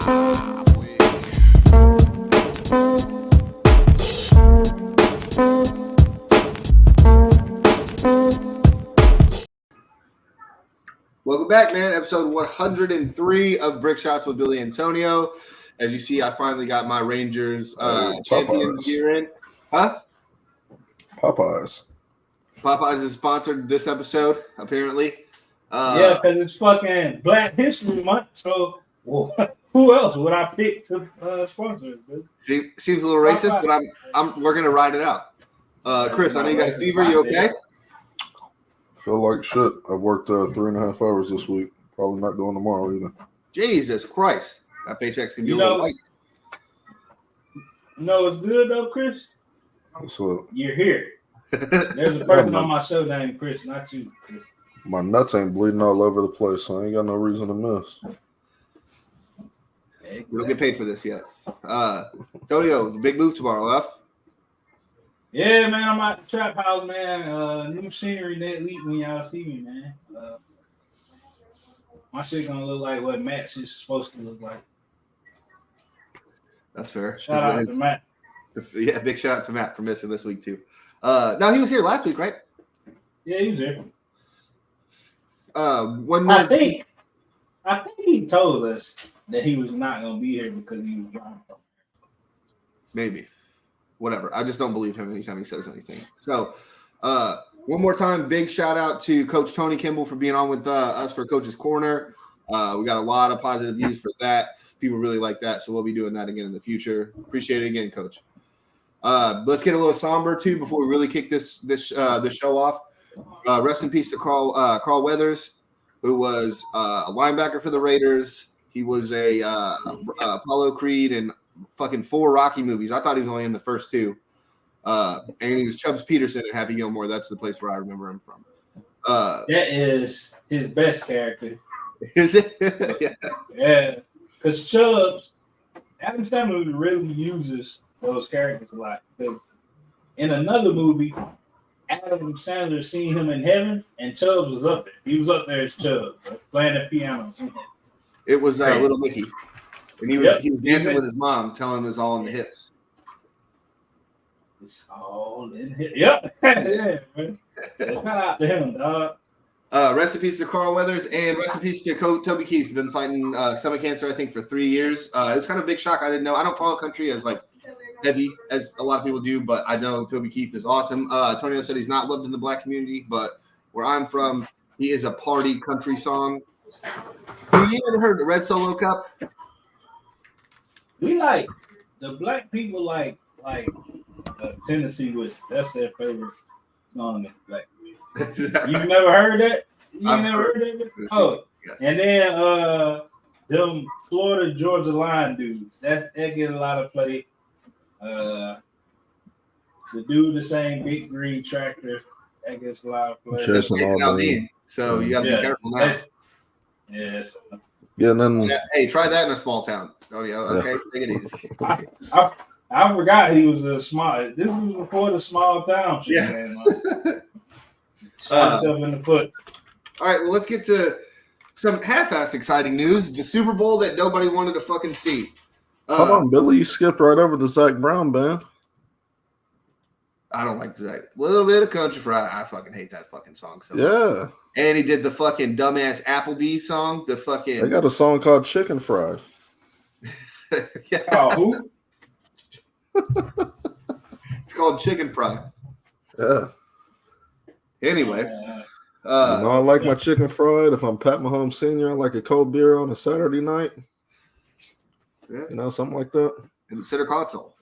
Welcome back, man. Episode 103 of BrickShots with Billy Antonio. As you see, I finally got my Rangers champions gear in. Huh? Popeyes is sponsored this episode, apparently. Yeah, because it's fucking Black History Month. So, who else would I pick to sponsor it, dude? Seems a little racist, but we're gonna ride it out. Chris, I know you got a fever. You okay? Feel like shit. I've worked 3.5 hours this week. Probably not going tomorrow either. Jesus Christ. That paycheck's going to be a little light. You know what's good, though, Chris? What's up? You're here. There's a person on my show named Chris, not you, Chris. My nuts ain't bleeding all over the place, so I ain't got no reason to miss. Exactly. We don't get paid for this yet. Tonio, big move tomorrow, huh? Yeah, man, I'm at the trap house, man. New scenery that week when y'all see me, man. My shit gonna look like what Matt's is supposed to look like. That's fair. Shout out to Matt. Yeah, big shout out to Matt for missing this week too. No, he was here last week, right? Yeah, he was here. I think he told us that he was not gonna be here because he was driving. Maybe. Whatever. I just don't believe him anytime he says anything. So, one more time, big shout out to Coach Tony Kimball for being on with us for Coach's Corner. We got a lot of positive views for that. People really like that, so we'll be doing that again in the future. Appreciate it again, Coach. Let's get a little somber too before we really kick this show off. Rest in peace to Carl Weathers, who was a linebacker for the Raiders. He was a Apollo Creed and fucking 4 Rocky movies. I thought he was only in the first 2. And he was Chubbs Peterson in Happy Gilmore. That's the place where I remember him from. That is his best character. Is it? Yeah. Because Chubbs, Adam Sandler really uses those characters a lot. Because in another movie, Adam Sandler seen him in heaven, and Chubbs was up there. He was up there as Chubbs, playing the piano. It was Little Mickey. And he was dancing with his mom, telling him it's all in the hips. It's all in the hips. Yep. Yeah, man. Shout out to him, dog. Rest in peace to Carl Weathers, and rest in peace to Toby Keith. Been fighting stomach cancer, I think, for 3 years. It was kind of a big shock. I didn't know. I don't follow country as heavy as a lot of people do, but I know Toby Keith is awesome. Tonio said he's not loved in the black community, but where I'm from, he is a party country song. Have you ever heard the Red Solo Cup? We like the black people like Tennessee Whiskey. That's their favorite song. Like, you've never heard that? Never heard that? Oh, and then them Florida Georgia Line dudes. That get a lot of play. The dude the same big green tractor that gets a lot of play. So you gotta be careful now. Yes. Yeah, and then hey, try that in a small town. Okay, take it easy. I forgot he was a small. This was before the small town shit. Yeah. Shot himself in the foot. All right, well, let's get to some half-ass exciting news. The Super Bowl that nobody wanted to fucking see. Hold on, Billy. You skipped right over the Zach Brown band. I don't like Zach. A little bit of country fried. I fucking hate that fucking song. So yeah. And he did the fucking dumbass Applebee's song. The fucking. They got a song called Chicken Fried. Yeah. Oh, who? It's called Chicken Fried. Yeah. Anyway. I like my chicken fried. If I'm Pat Mahomes Sr., I like a cold beer on a Saturday night. Yeah. Something like that. In the center console.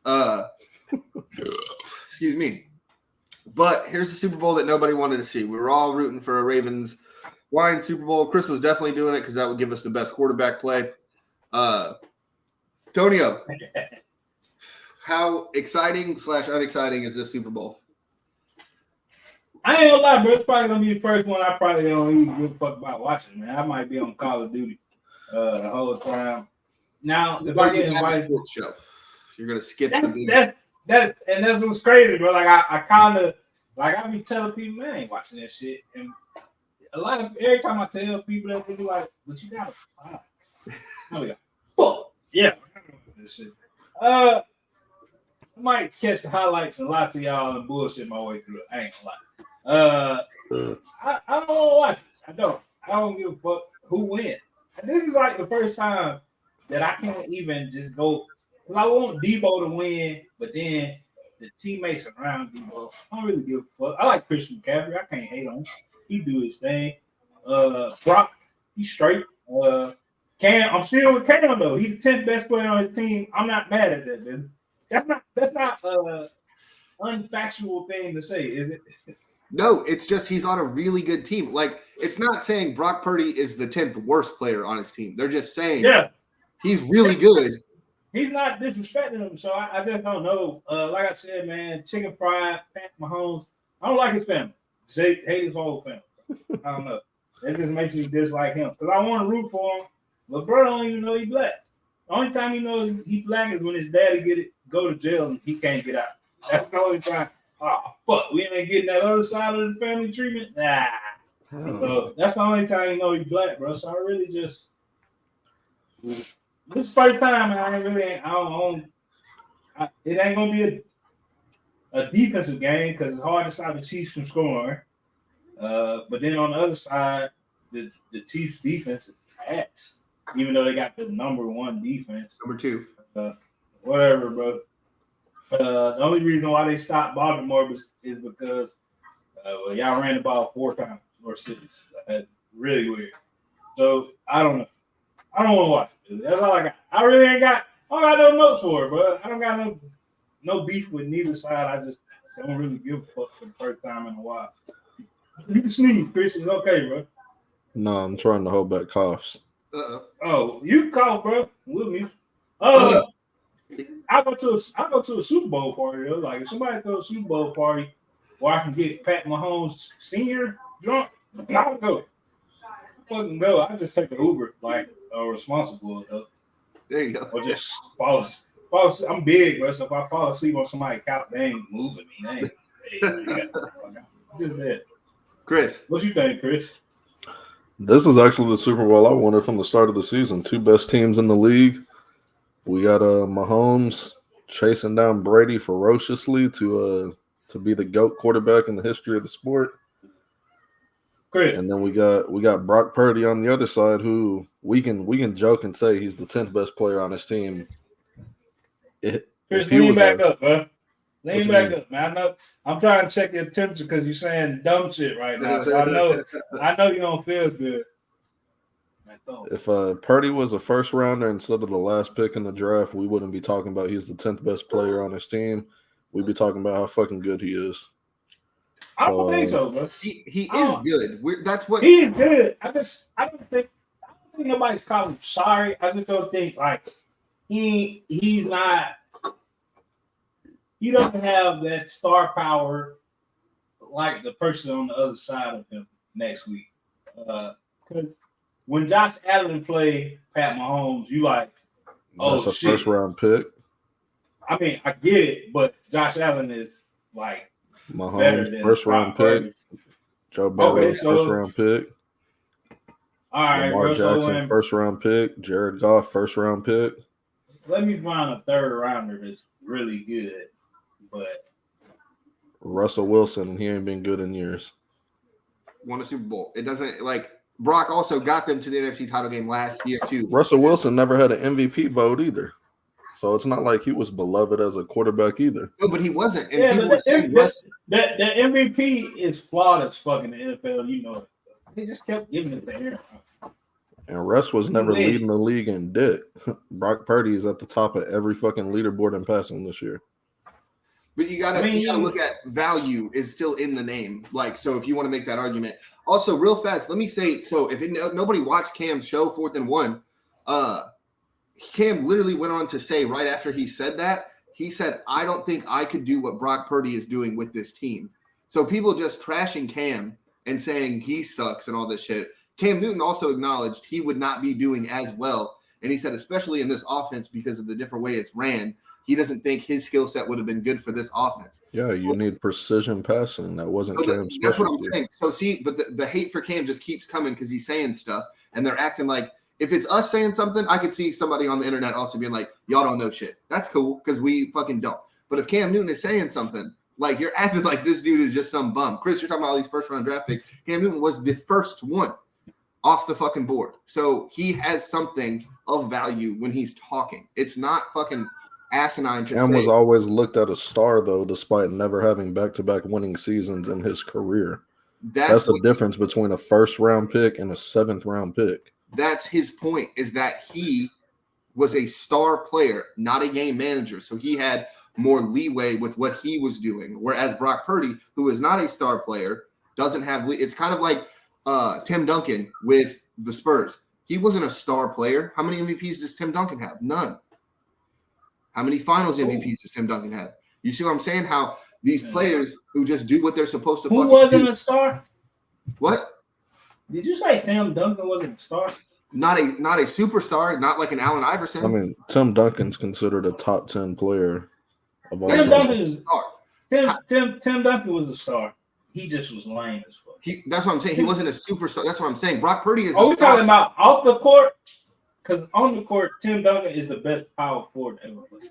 Excuse me. But here's the Super Bowl that nobody wanted to see. We were all rooting for a Ravens Lions Super Bowl. Chris was definitely doing it because that would give us the best quarterback play. Tonio, how exciting / unexciting is this Super Bowl? I ain't gonna lie, bro. It's probably gonna be the first one I probably don't even give a fuck about watching, man. I might be on Call of Duty the whole time. Now, if I get invited to show, you're gonna skip that's what's crazy, bro. Like I kind of I be telling people, man, I ain't watching that shit, and every time I tell people that, they be like, "But you gotta." I'm like, fuck. Yeah. This shit. I might catch the highlights and lie to y'all and bullshit my way through it. I ain't gonna lie. I don't want to watch it. I don't give a fuck who wins. And this is like the first time that I can't even just go because I want Debo to win, but then the teammates around Debo, I don't really give a fuck. I like Christian McCaffrey. I can't hate on him. He do his thing. Brock, he's straight. Cam, I'm still with Cam though. He's the 10th best player on his team. I'm not mad at that, man. That's not unfactual thing to say, is it? No, it's just he's on a really good team. Like, it's not saying Brock Purdy is the 10th worst player on his team. They're just saying he's really good. He's not disrespecting him, so I just don't know. Like I said, man, chicken fried, Pat Mahomes. I don't like his family. Hate his whole family. I don't know. That just makes me dislike him. Because I want to root for him, but bro don't even know he's black. The only time he knows he's black is when his daddy go to jail and he can't get out. That's the only time. Oh, fuck, we ain't getting that other side of the family treatment? Nah. So that's the only time you know he's black, bro. So I really just this is the first time it ain't gonna be a defensive game because it's hard to stop the Chiefs from scoring. But then on the other side, the Chiefs defense is ass, even though they got the number one defense. Number two. Whatever, bro. The only reason why they stopped Baltimore is because y'all ran the ball 4 times or 6. That's really weird. So I don't know. I don't want to watch it. That's all I got. I don't got no notes for it, bro. I don't got no beef with neither side. I just don't really give a fuck for the first time in a while. You can sneeze, Chris. It's okay, bro. No, I'm trying to hold back coughs. Oh, you can cough, bro. With me. I go to a Super Bowl party. Though. Like if somebody throws a Super Bowl party where I can get Pat Mahomes Sr. drunk, I'll go. Fucking go. I just take the Uber like responsible though. There you go. Or just fall. I'm big, bro. So if I fall asleep on somebody's couch, they ain't moving me. They ain't just that. Chris, what you think, Chris? This is actually the Super Bowl I wanted from the start of the season. 2 best teams in the league. We got Mahomes chasing down Brady ferociously to be the GOAT quarterback in the history of the sport. Chris. And then we got Brock Purdy on the other side, who we can joke and say he's the 10th best player on his team. Chris, lean back up, bro. Lean back up, man. I'm trying to check your temperature because you're saying dumb shit right now. So I know you don't feel good. If Purdy was a first rounder instead of the last pick in the draft, we wouldn't be talking about he's the 10th best player on his team. We'd be talking about how fucking good he is. I don't think so, bro. He is good. That's what he is good. I don't think nobody's calling him sorry. I just don't think like he's not. He doesn't have that star power like the person on the other side of him next week. When Josh Allen played Pat Mahomes, you like, that's a first round pick. I mean, I get it, but Josh Allen is like Mahomes better than first round pick. Joe Burrow first round pick. All right, Lamar Jackson first round pick. Jared Goff first round pick. Let me find a third rounder that's really good, but Russell Wilson, he ain't been good in years. Won a Super Bowl. It doesn't like Brock also got them to the NFC title game last year too. Russell Wilson never had an MVP vote either. So it's not like he was beloved as a quarterback either. No, but he wasn't. And yeah, but the MVP is flawed as fuck in the NFL. You know, he just kept giving it to Aaron. And Russ was never leading the league in dick. Brock Purdy is at the top of every fucking leaderboard in passing this year. But you gotta look at value is still in the name. Like, so if you want to make that argument. Also, real fast, let me say, so if nobody watched Cam's show, 4th and 1, Cam literally went on to say right after he said that, he said, I don't think I could do what Brock Purdy is doing with this team. So people just trashing Cam and saying he sucks and all this shit. Cam Newton also acknowledged he would not be doing as well. And he said, especially in this offense, because of the different way it's ran, he doesn't think his skill set would have been good for this offense. Yeah, you need precision passing. That wasn't Cam's specialty. That's what I'm saying. So see, but the hate for Cam just keeps coming because he's saying stuff, and they're acting like If it's us saying something, I could see somebody on the internet also being like, y'all don't know shit. That's cool because we fucking don't. But if Cam Newton is saying something, like you're acting like this dude is just some bum. Chris, you're talking about all these first-round draft picks. Cam Newton was the first one off the fucking board. So he has something of value when he's talking. It's not fucking asinine to Cam say. was always looked at a star, though, despite never having back-to-back winning seasons in his career. That's the difference between a first-round pick and a seventh-round pick. That's his point, is that he was a star player, not a game manager. So he had more leeway with what he was doing. Whereas Brock Purdy, who is not a star player, doesn't have – it's kind of like Tim Duncan with the Spurs. He wasn't a star player. How many MVPs does Tim Duncan have? None. How many finals MVPs does Tim Duncan have? You see what I'm saying? How these players who just do what they're supposed to Who wasn't a star? What? Did you say Tim Duncan wasn't a star? Not a superstar, not like an Allen Iverson. I mean, Tim Duncan's considered a top 10 player of all Tim time. Tim Duncan was a star. He just was lame as fuck. That's what I'm saying. He wasn't a superstar. That's what I'm saying. Brock Purdy is. Are we talking about off the court? Because on the court, Tim Duncan is the best power forward ever played.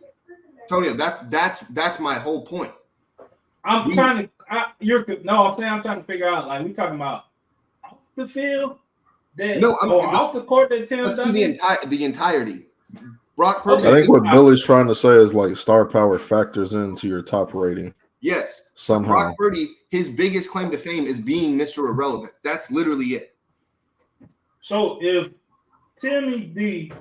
Antonio, that's my whole point. I'm trying to figure out, like, we talking about off the field, off the court that Tim Duncan. The entirety. Brock Purdy. I think what Billy's trying to say is like star power factors into your top rating. Yes. Somehow. Brock Purdy, his biggest claim to fame is being Mr. Irrelevant. That's literally it. So if Timmy D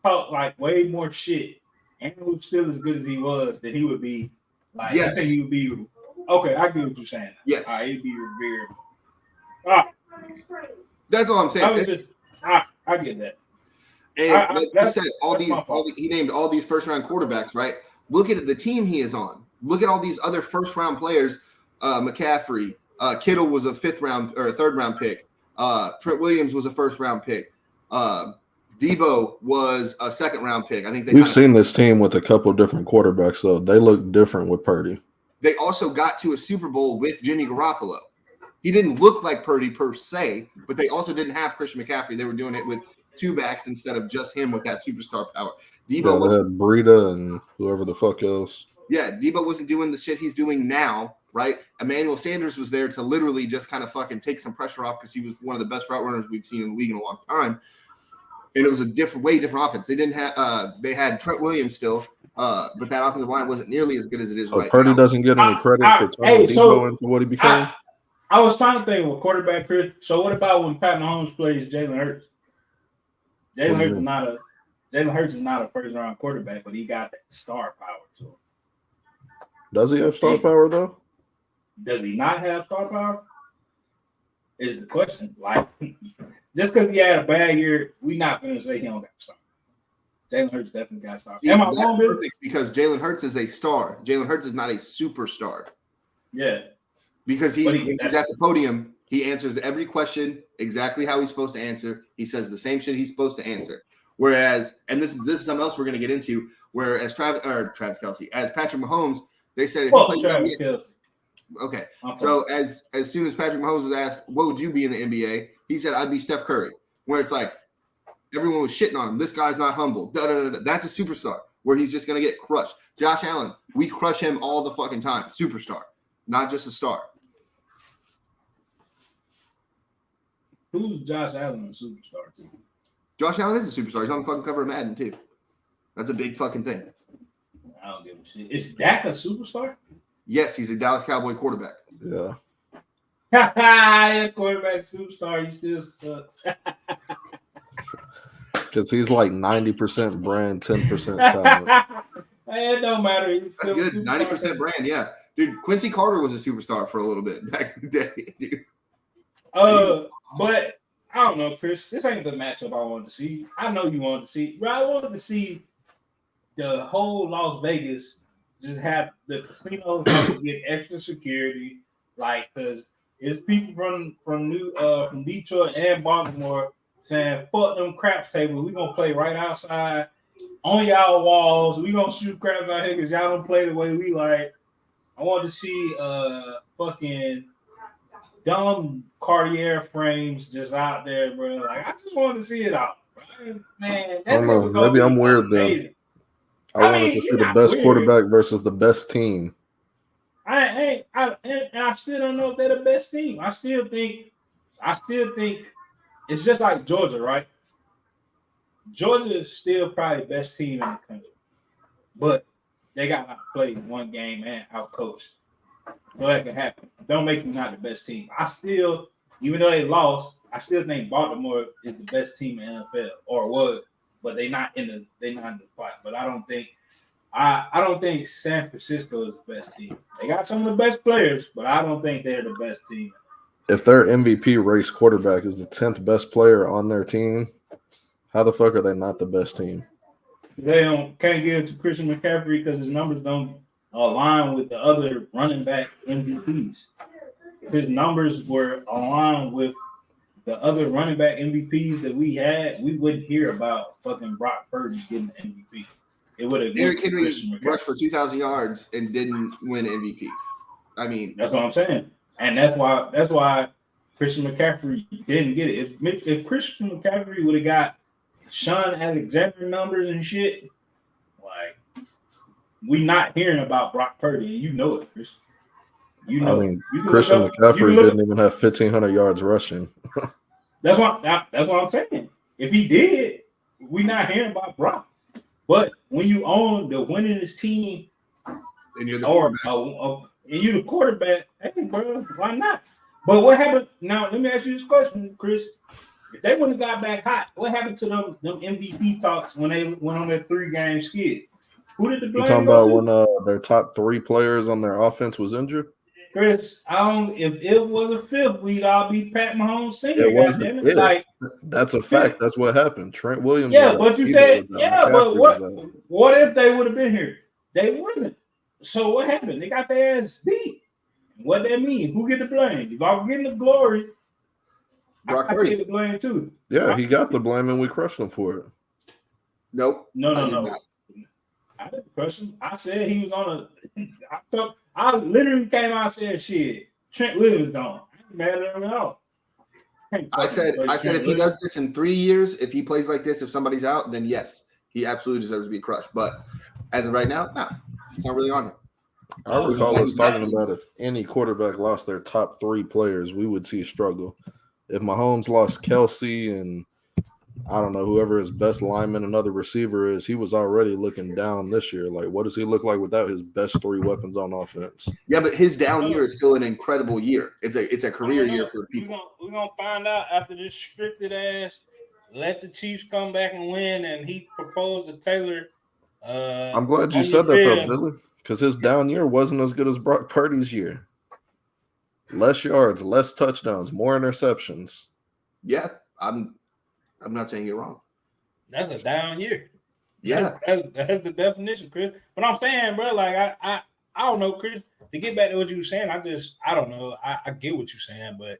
talked like way more shit and was still as good as he was, then he would be like, yes. I think he would be okay. I get what you're saying. Yes. All right, he'd be revered. All right. That's all I'm saying. I get that. And like you said, he named all these first round quarterbacks, right? Look at the team he is on. Look at all these other first round players. McCaffrey, Kittle was a third round pick. Trent Williams was a first round pick. Debo was a second round pick. I think we've seen this team with a couple of different quarterbacks, though. They look different with Purdy. They also got to a Super Bowl with Jimmy Garoppolo. He didn't look like Purdy per se, but they also didn't have Christian McCaffrey. They were doing it with two backs instead of just him with that superstar power. They had Breida and whoever the fuck else. Yeah, Debo wasn't doing the shit he's doing now, right? Emmanuel Sanders was there to literally just kind of fucking take some pressure off because he was one of the best route runners we've seen in the league in a long time. And it was a way different offense. They didn't have they had Trent Williams still, but that offensive line wasn't nearly as good as it is right Purdy now. Doesn't get any credit for turning Debo into what he became. I was trying to think of a quarterback, Chris. So what about when Pat Mahomes plays Jalen Hurts? Jalen Hurts is not a first round quarterback, but he got that star power to him. Does he have star power though? Does he not have star power? Is the question. Like, just because he had a bad year, we're not going to say he don't got star. Jalen Hurts definitely got star. Am I wrong? Perfect, because Jalen Hurts is a star. Jalen Hurts is not a superstar. Yeah. Because he's at the podium, he answers every question exactly how he's supposed to answer. He says the same shit he's supposed to answer. Whereas, and this is something else we're going to get into, whereas Travis Kelce, as Patrick Mahomes, they said Travis Kelce. Okay. So as soon as Patrick Mahomes was asked, what would you be in the NBA? He said, I'd be Steph Curry. Where it's like, everyone was shitting on him. This guy's not humble. That's a superstar where he's just going to get crushed. Josh Allen, we crush him all the fucking time. Superstar, not just a star. Who's Josh Allen a superstar? Josh Allen is a superstar. He's on the fucking cover of Madden, too. That's a big fucking thing. I don't give a shit. Is Dak a superstar? Yes, he's a Dallas Cowboy quarterback. Yeah. Yeah, quarterback superstar. He still sucks. Because he's like 90% brand, 10% talent. It don't matter. He's still that's good. 90% brand, yeah. Dude, Quincy Carter was a superstar for a little bit back in the day, dude. But I don't know, Chris. This ain't the matchup I wanted to see. I know you wanted to see. But I wanted to see the whole Las Vegas just have the casinos get extra security, like, because it's people from Detroit and Baltimore saying, "Fuck them craps tables. We gonna play right outside on y'all walls. We gonna shoot craps out here because y'all don't play the way we like." I want to see fucking dumb Cartier frames just out there, bro. Like, I just wanted to see it out. Man, I don't know. Maybe I'm weird then. I wanted to see the best quarterback versus the best team. I still don't know if they're the best team. I still think it's just like Georgia, right? Georgia is still probably the best team in the country, but they got to play one game and out coach. So that can happen. Don't make them not the best team. I still, even though they lost, I still think Baltimore is the best team in the NFL or was, but they're not in the fight. But I don't think San Francisco is the best team. They got some of the best players, but I don't think they're the best team. If their MVP race quarterback is the 10th best player on their team, how the fuck are they not the best team? They can't give it to Christian McCaffrey because his numbers don't align with the other running back MVPs. If his numbers were aligned with the other running back MVPs that we had, we wouldn't hear about fucking Brock Purdy getting the MVP. It would have Derrick Henry rushed for 2,000 yards and didn't win MVP. I mean, that's what I'm saying, and that's why Christian McCaffrey didn't get it. If Christian McCaffrey would have got Sean Alexander numbers and shit, like we not hearing about Brock Purdy, and you know it, Chris. You know, I mean, Christian McCaffrey didn't even have 1,500 yards rushing. That's what I'm saying. If he did, we not hearing about Brock. But when you own the winningest team, and you're the quarterback, and you the quarterback, hey, bro, why not? But what happened? Now, let me ask you this question, Chris. If they wouldn't have got back hot, what happened to them MVP talks when they went on that 3-game skid? Who did the blame? You talking about when their top 3 players on their offense was injured? Chris, if it was a fifth, we'd all be Pat Mahomes Sr. It wasn't. Like, that's a fact. That's what happened. Trent Williams. Yeah, but you said, but what if they would have been here? They wouldn't. So what happened? They got their ass beat. What that mean? Who get the blame? If I'm getting the glory, I get the blame too. Yeah, he got the blame and we crushed him for it. Nope. No. I didn't crush him. I said he was on a. I literally came out and said, "Shit, Trent Williams gone." I ain't mad at him at all. I said if he does this in 3 years, if he plays like this, if somebody's out, then yes, he absolutely deserves to be crushed. But as of right now, no, it's not really on him. I recall us talking about if any quarterback lost their top 3 players, we would see a struggle. If Mahomes lost Kelsey and I don't know, whoever his best lineman and other receiver is, he was already looking down this year. Like, what does he look like without his best 3 weapons on offense? Yeah, but his down year is still an incredible year. It's a career year for people. We're gonna find out after this scripted ass. Let the Chiefs come back and win, and he proposed to Taylor. I'm glad you said that, though, Billy, because his down year wasn't as good as Brock Purdy's year. Less yards, less touchdowns, more interceptions. Yeah, I'm not saying you're wrong. That's a down year. Yeah, that's the definition, Chris. But I'm saying, bro, like I don't know, Chris. To get back to what you were saying, I don't know. I get what you're saying, but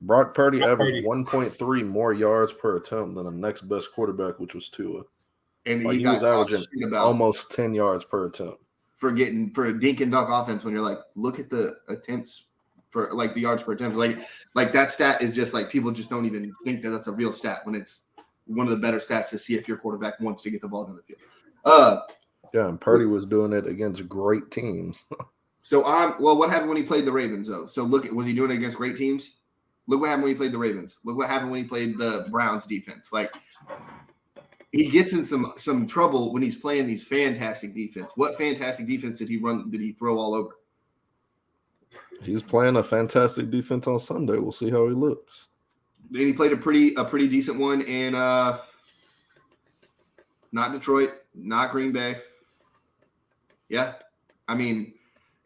Brock Purdy averaged 1.3 more yards per attempt than the next best quarterback, which was Tua. And he was averaging almost 10 yards per attempt. For a dink and dunk offense, when you're like, look at the attempts for like the yards per attempt, like that stat is just like people just don't even think that that's a real stat when it's one of the better stats to see if your quarterback wants to get the ball down the field. Yeah, and Purdy was doing it against great teams. So what happened when he played the Ravens though? So was he doing it against great teams? Look what happened when he played the Ravens. Look what happened when he played the Browns defense. Like he gets in some trouble when he's playing these fantastic defense. What fantastic defense did he throw all over? He's playing a fantastic defense on Sunday. We'll see how he looks. And he played a pretty decent one in not Detroit, not Green Bay. Yeah. I mean,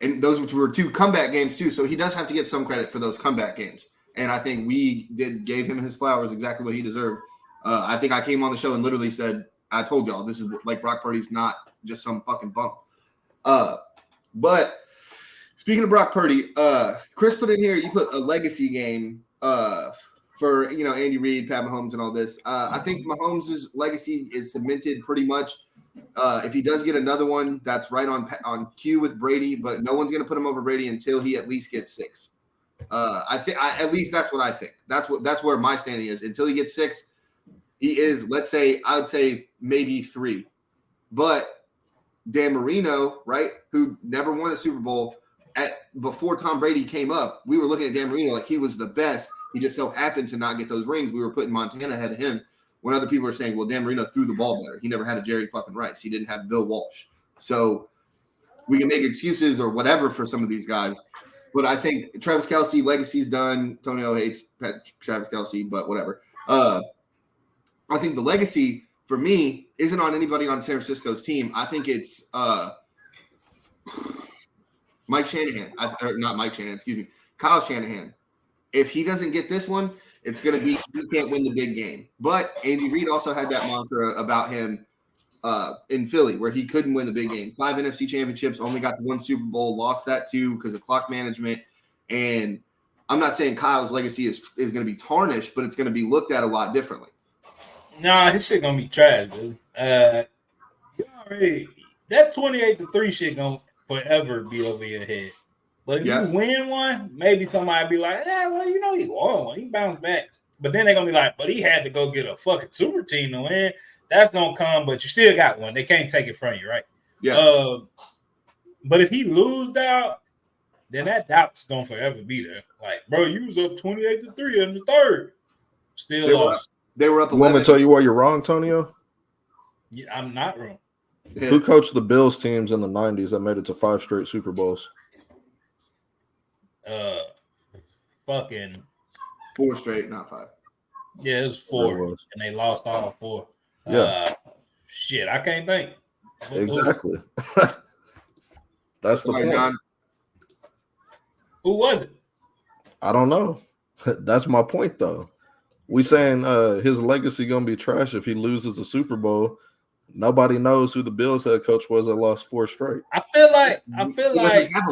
and those were 2 comeback games too. So he does have to get some credit for those comeback games. And I think we gave him his flowers, exactly what he deserved. I think I came on the show and literally said, I told y'all this is like Brock Purdy's not just some fucking bump. But speaking of Brock Purdy, Chris put in here, you put a legacy game for Andy Reid, Pat Mahomes, and all this. I think Mahomes' legacy is cemented pretty much. If he does get another one, that's right on cue with Brady, but no one's gonna put him over Brady until he at least gets 6. At least that's what I think. That's where my standing is. Until he gets 6, He is, let's say, I would say maybe 3. But Dan Marino, right, who never won a Super Bowl before Tom Brady came up, we were looking at Dan Marino like he was the best. He just so happened to not get those rings. We were putting Montana ahead of him when other people are saying, well, Dan Marino threw the ball better. He never had a Jerry fucking Rice. He didn't have Bill Walsh. So we can make excuses or whatever for some of these guys. But I think Travis Kelce, legacy's done. Tonio hates Travis Kelce, but whatever. I think the legacy for me isn't on anybody on San Francisco's team. I think it's Mike Shanahan. Not Mike Shanahan, excuse me. Kyle Shanahan. If he doesn't get this one, it's going to be he can't win the big game. But Andy Reid also had that mantra about him in Philly where he couldn't win the big game. 5 NFC championships, only got to 1 Super Bowl, lost that 2 because of clock management. And I'm not saying Kyle's legacy is going to be tarnished, but it's going to be looked at a lot differently. Nah, his shit going to be trash, dude. That 28-3 shit going to forever be over your head. But if you win one, maybe somebody be like, yeah, well, you know, he won one. He bounced back. But then they're going to be like, but he had to go get a fucking super team to win. That's going to come, but you still got one. They can't take it from you, right? Yeah. But if he loses out, then that doubt's going to forever be there. Like, bro, you was up 28-3 in the third. Still lost. They were up 11. You want me to tell you why you're wrong, Tonio? Yeah, I'm not wrong. Yeah. Who coached the Bills teams in the 90s that made it to 5 straight Super Bowls? Fucking 4 straight, not 5. Yeah, it was 4, and they lost all 4. Yeah. Shit, I can't think. Exactly. That's the point. John. Who was it? I don't know. That's my point, though. We saying his legacy gonna be trash if he loses the Super Bowl. Nobody knows who the Bills head coach was that lost 4 straight. I feel like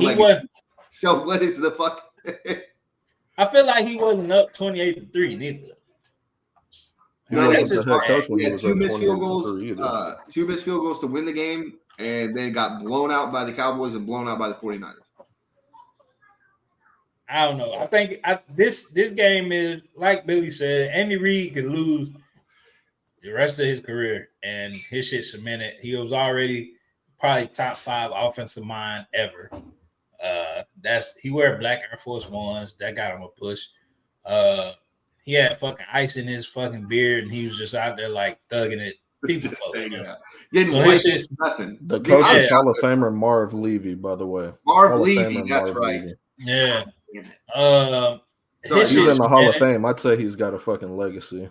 he was. So what is the fuck? I feel like he wasn't up 28-3 neither. He wasn't the head coach when he was up 2 field 28-3 goals. either. 2 missed field goals to win the game, and then got blown out by the Cowboys and blown out by the 49ers. I don't know. I think this game is like Billy said. Andy Reid could lose the rest of his career, and his shit cemented. He was already probably top 5 offensive mind ever. He wear black Air Force Ones. That got him a push. He had fucking ice in his fucking beard, and he was just out there like thugging it. People fuck with him. So his shit's nothing. The coach is Hall of Famer Marv Levy, by the way. Marv Levy, that's right. Levy. Yeah. He's in the Hall of Fame. I'd say he's got a fucking legacy.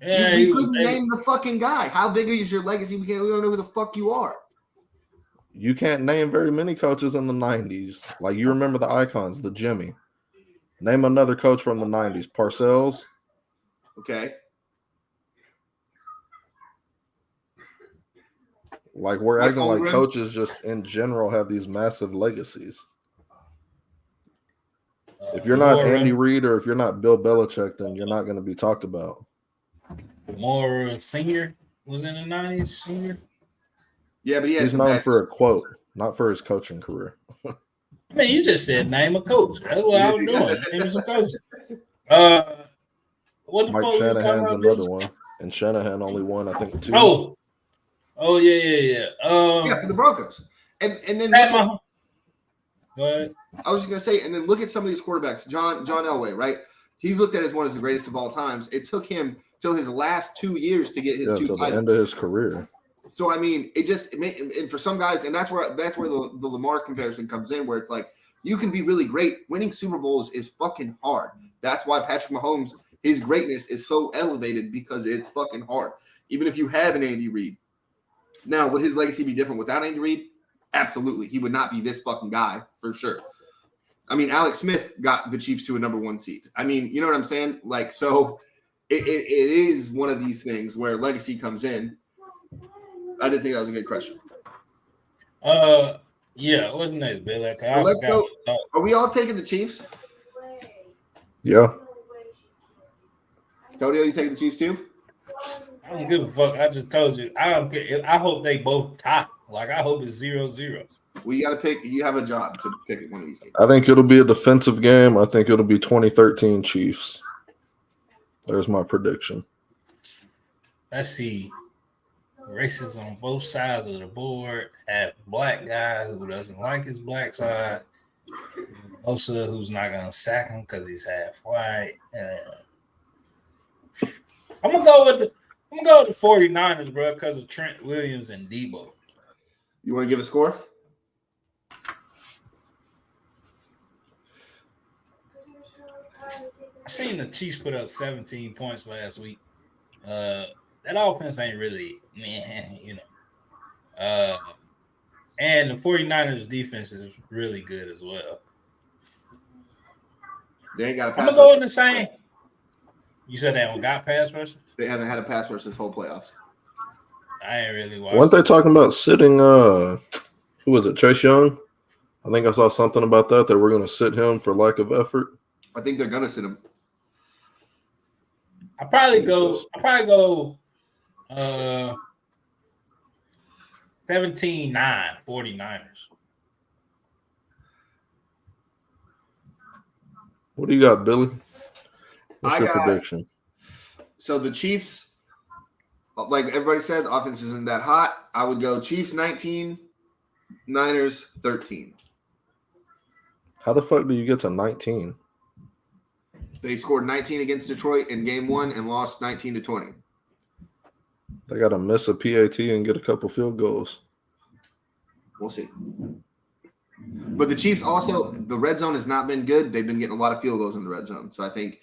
Yeah, we couldn't name the fucking guy. How big is your legacy? We don't know who the fuck you are. You can't name very many coaches in the 90s. Like, you remember the icons, the Jimmy. Name another coach from the 90s. Parcells. Okay. Like, we're acting like coaches just in general have these massive legacies. If you're not Andy Reid or if you're not Bill Belichick, then you're not going to be talked about. Moore Senior was in the 90s, Senior. Yeah, but he's known for a quote, not for his coaching career. I mean, you just said name a coach. That's what I was doing. Name some coaches. What the Mike Shanahan's another one, and Shanahan only won, I think, 2. Oh yeah. For the Broncos, and then go ahead. I was just gonna say, and then look at some of these quarterbacks. John Elway, right? He's looked at as one of the greatest of all times. It took him till his last 2 years to get his 2 till titles. The end of his career. So I mean, and for some guys, and that's where the Lamar comparison comes in, where it's like you can be really great. Winning Super Bowls is fucking hard. That's why Patrick Mahomes, his greatness is so elevated because it's fucking hard. Even if you have an Andy Reid. Now, would his legacy be different without Andy Reid? Absolutely. He would not be this fucking guy for sure. I mean, Alex Smith got the Chiefs to a number 1 seed. I mean, you know what I'm saying? Like, so it is one of these things where legacy comes in. I didn't think that was a good question. Yeah, wasn't that Bill? Let's go. Are we all taking the Chiefs? Yeah. Cody, are you taking the Chiefs too? I don't give a fuck. I just told you. I don't care. I hope they both tie. Like, I hope it's 0-0. Well, you got to pick. You have a job to pick one of these teams. I think it'll be a defensive game. I think it'll be 2013 Chiefs. There's my prediction. let's see, racist on both sides of the board. Have black guy who doesn't like his black side. Bosa, who's not gonna sack him because he's half white. I'm gonna go with the 49ers, bro, because of Trent Williams and Debo. You want to give a score? I seen the Chiefs put up 17 points last week. That offense ain't really, you know. And the 49ers defense is really good as well. They ain't got a pass. I'm gonna go in the same. You said they don't got pass rush? They haven't had a pass rush this whole playoffs. I ain't really watched. Weren't they talking about sitting who was it, Chase Young? I think I saw something about that we're gonna sit him for lack of effort. I think they're gonna sit him. I probably go 17-9 49ers. What do you got, Billy? What's your prediction? So the Chiefs, like everybody said, the offense isn't that hot. I would go Chiefs 19, Niners 13. How the fuck do you get to 19? They scored 19 against Detroit in game 1 and lost 19-20. They got to miss a PAT and get a couple field goals. We'll see. But the Chiefs also, the red zone has not been good. They've been getting a lot of field goals in the red zone. So I think,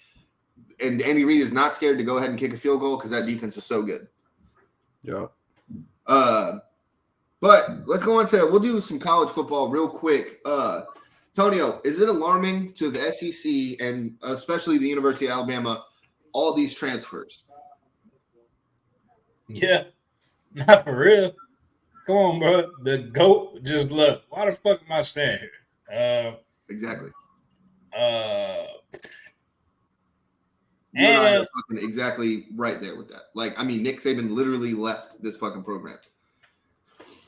and Andy Reid is not scared to go ahead and kick a field goal because that defense is so good. Yeah. But let's go on to, we'll do some college football real quick. Tonio, is it alarming to the SEC and especially the University of Alabama, all these transfers? Yeah, not for real. Come on, bro. The GOAT just look. Why the fuck am I standing here? Exactly. And I are fucking exactly right there with that. Like, I mean, Nick Saban literally left this fucking program.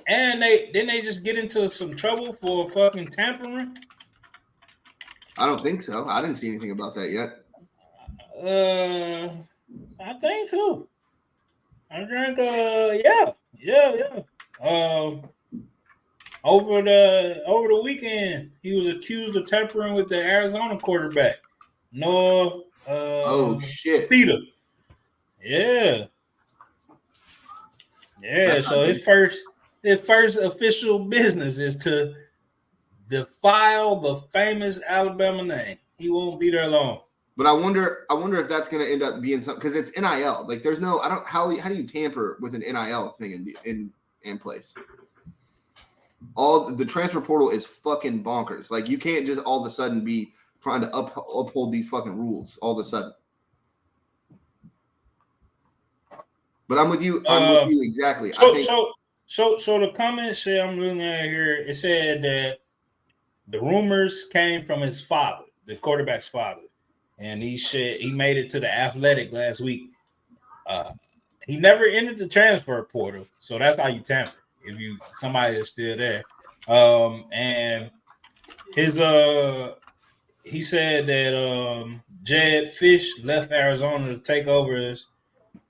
And they just get into some trouble for fucking tampering. I don't think so. I didn't see anything about that yet. I think so. I think yeah. Over the weekend, he was accused of tampering with the Arizona quarterback, Noah. Oh shit! Theta. Yeah. That's so his first official business is to defile the famous Alabama name. He won't be there long. But I wonder if that's going to end up being something because it's NIL. Like, there's no, how do you tamper with an NIL thing in place? All the transfer portal is fucking bonkers. Like, you can't just all of a sudden be trying to uphold these fucking rules all of a sudden. But I'm with you. I'm with you exactly. So the comment said, I'm looking at here. It said that the rumors came from his father, the quarterback's father, and he said he made it to the Athletic last week. He never entered the transfer portal, so that's how you tamper if somebody is still there. And his he said that Jed Fish left Arizona to take over as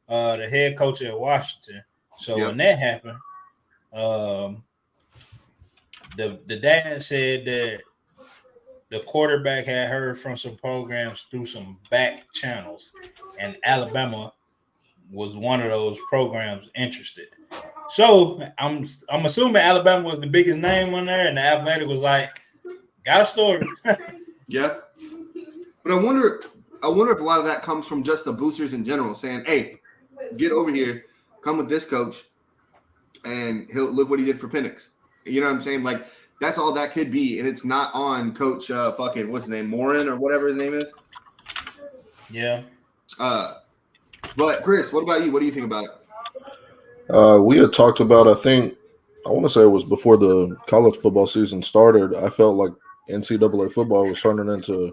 the head coach at Washington. So when that happened, the dad said that the quarterback had heard from some programs through some back channels, and Alabama was one of those programs interested. So I'm assuming Alabama was the biggest name on there, and the Athletic was like, got a story. Yeah. But I wonder if a lot of that comes from just the boosters in general saying, hey, get over here, come with this coach, and he'll look what he did for Penix. You know what I'm saying? Like, that's all that could be, and it's not on Coach fucking what's his name, Morin or whatever his name is. Yeah. But Chris, what about you? What do you think about it? We had talked about, I want to say it was before the college football season started. I felt like NCAA football was turning into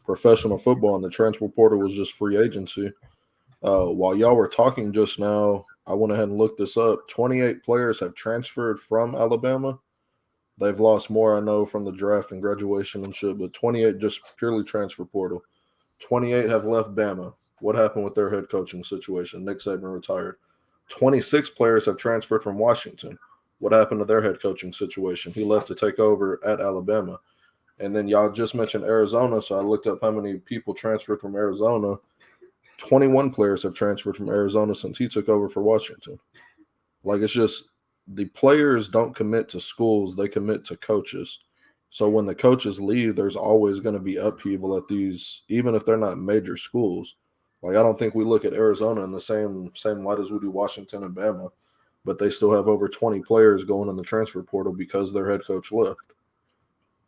professional football, and the transfer portal was just free agency. While y'all were talking just now, I went ahead and looked this up. 28 players have transferred from Alabama. They've lost more, I know, from the draft and graduation and shit, but 28 just purely transfer portal. 28 have left Bama. What happened with their head coaching situation? Nick Saban retired. 26 players have transferred from Washington. What happened to their head coaching situation? He left to take over at Alabama. And then y'all just mentioned Arizona, so I looked up how many people transferred from Arizona. 21 players have transferred from Arizona since he took over for Washington. Like, it's just the players don't commit to schools, they commit to coaches. So when the coaches leave, there's always going to be upheaval at these, even if they're not major schools. Like, I don't think we look at Arizona in the same light as we do Washington and Bama, but they still have over 20 players going in the transfer portal because their head coach left.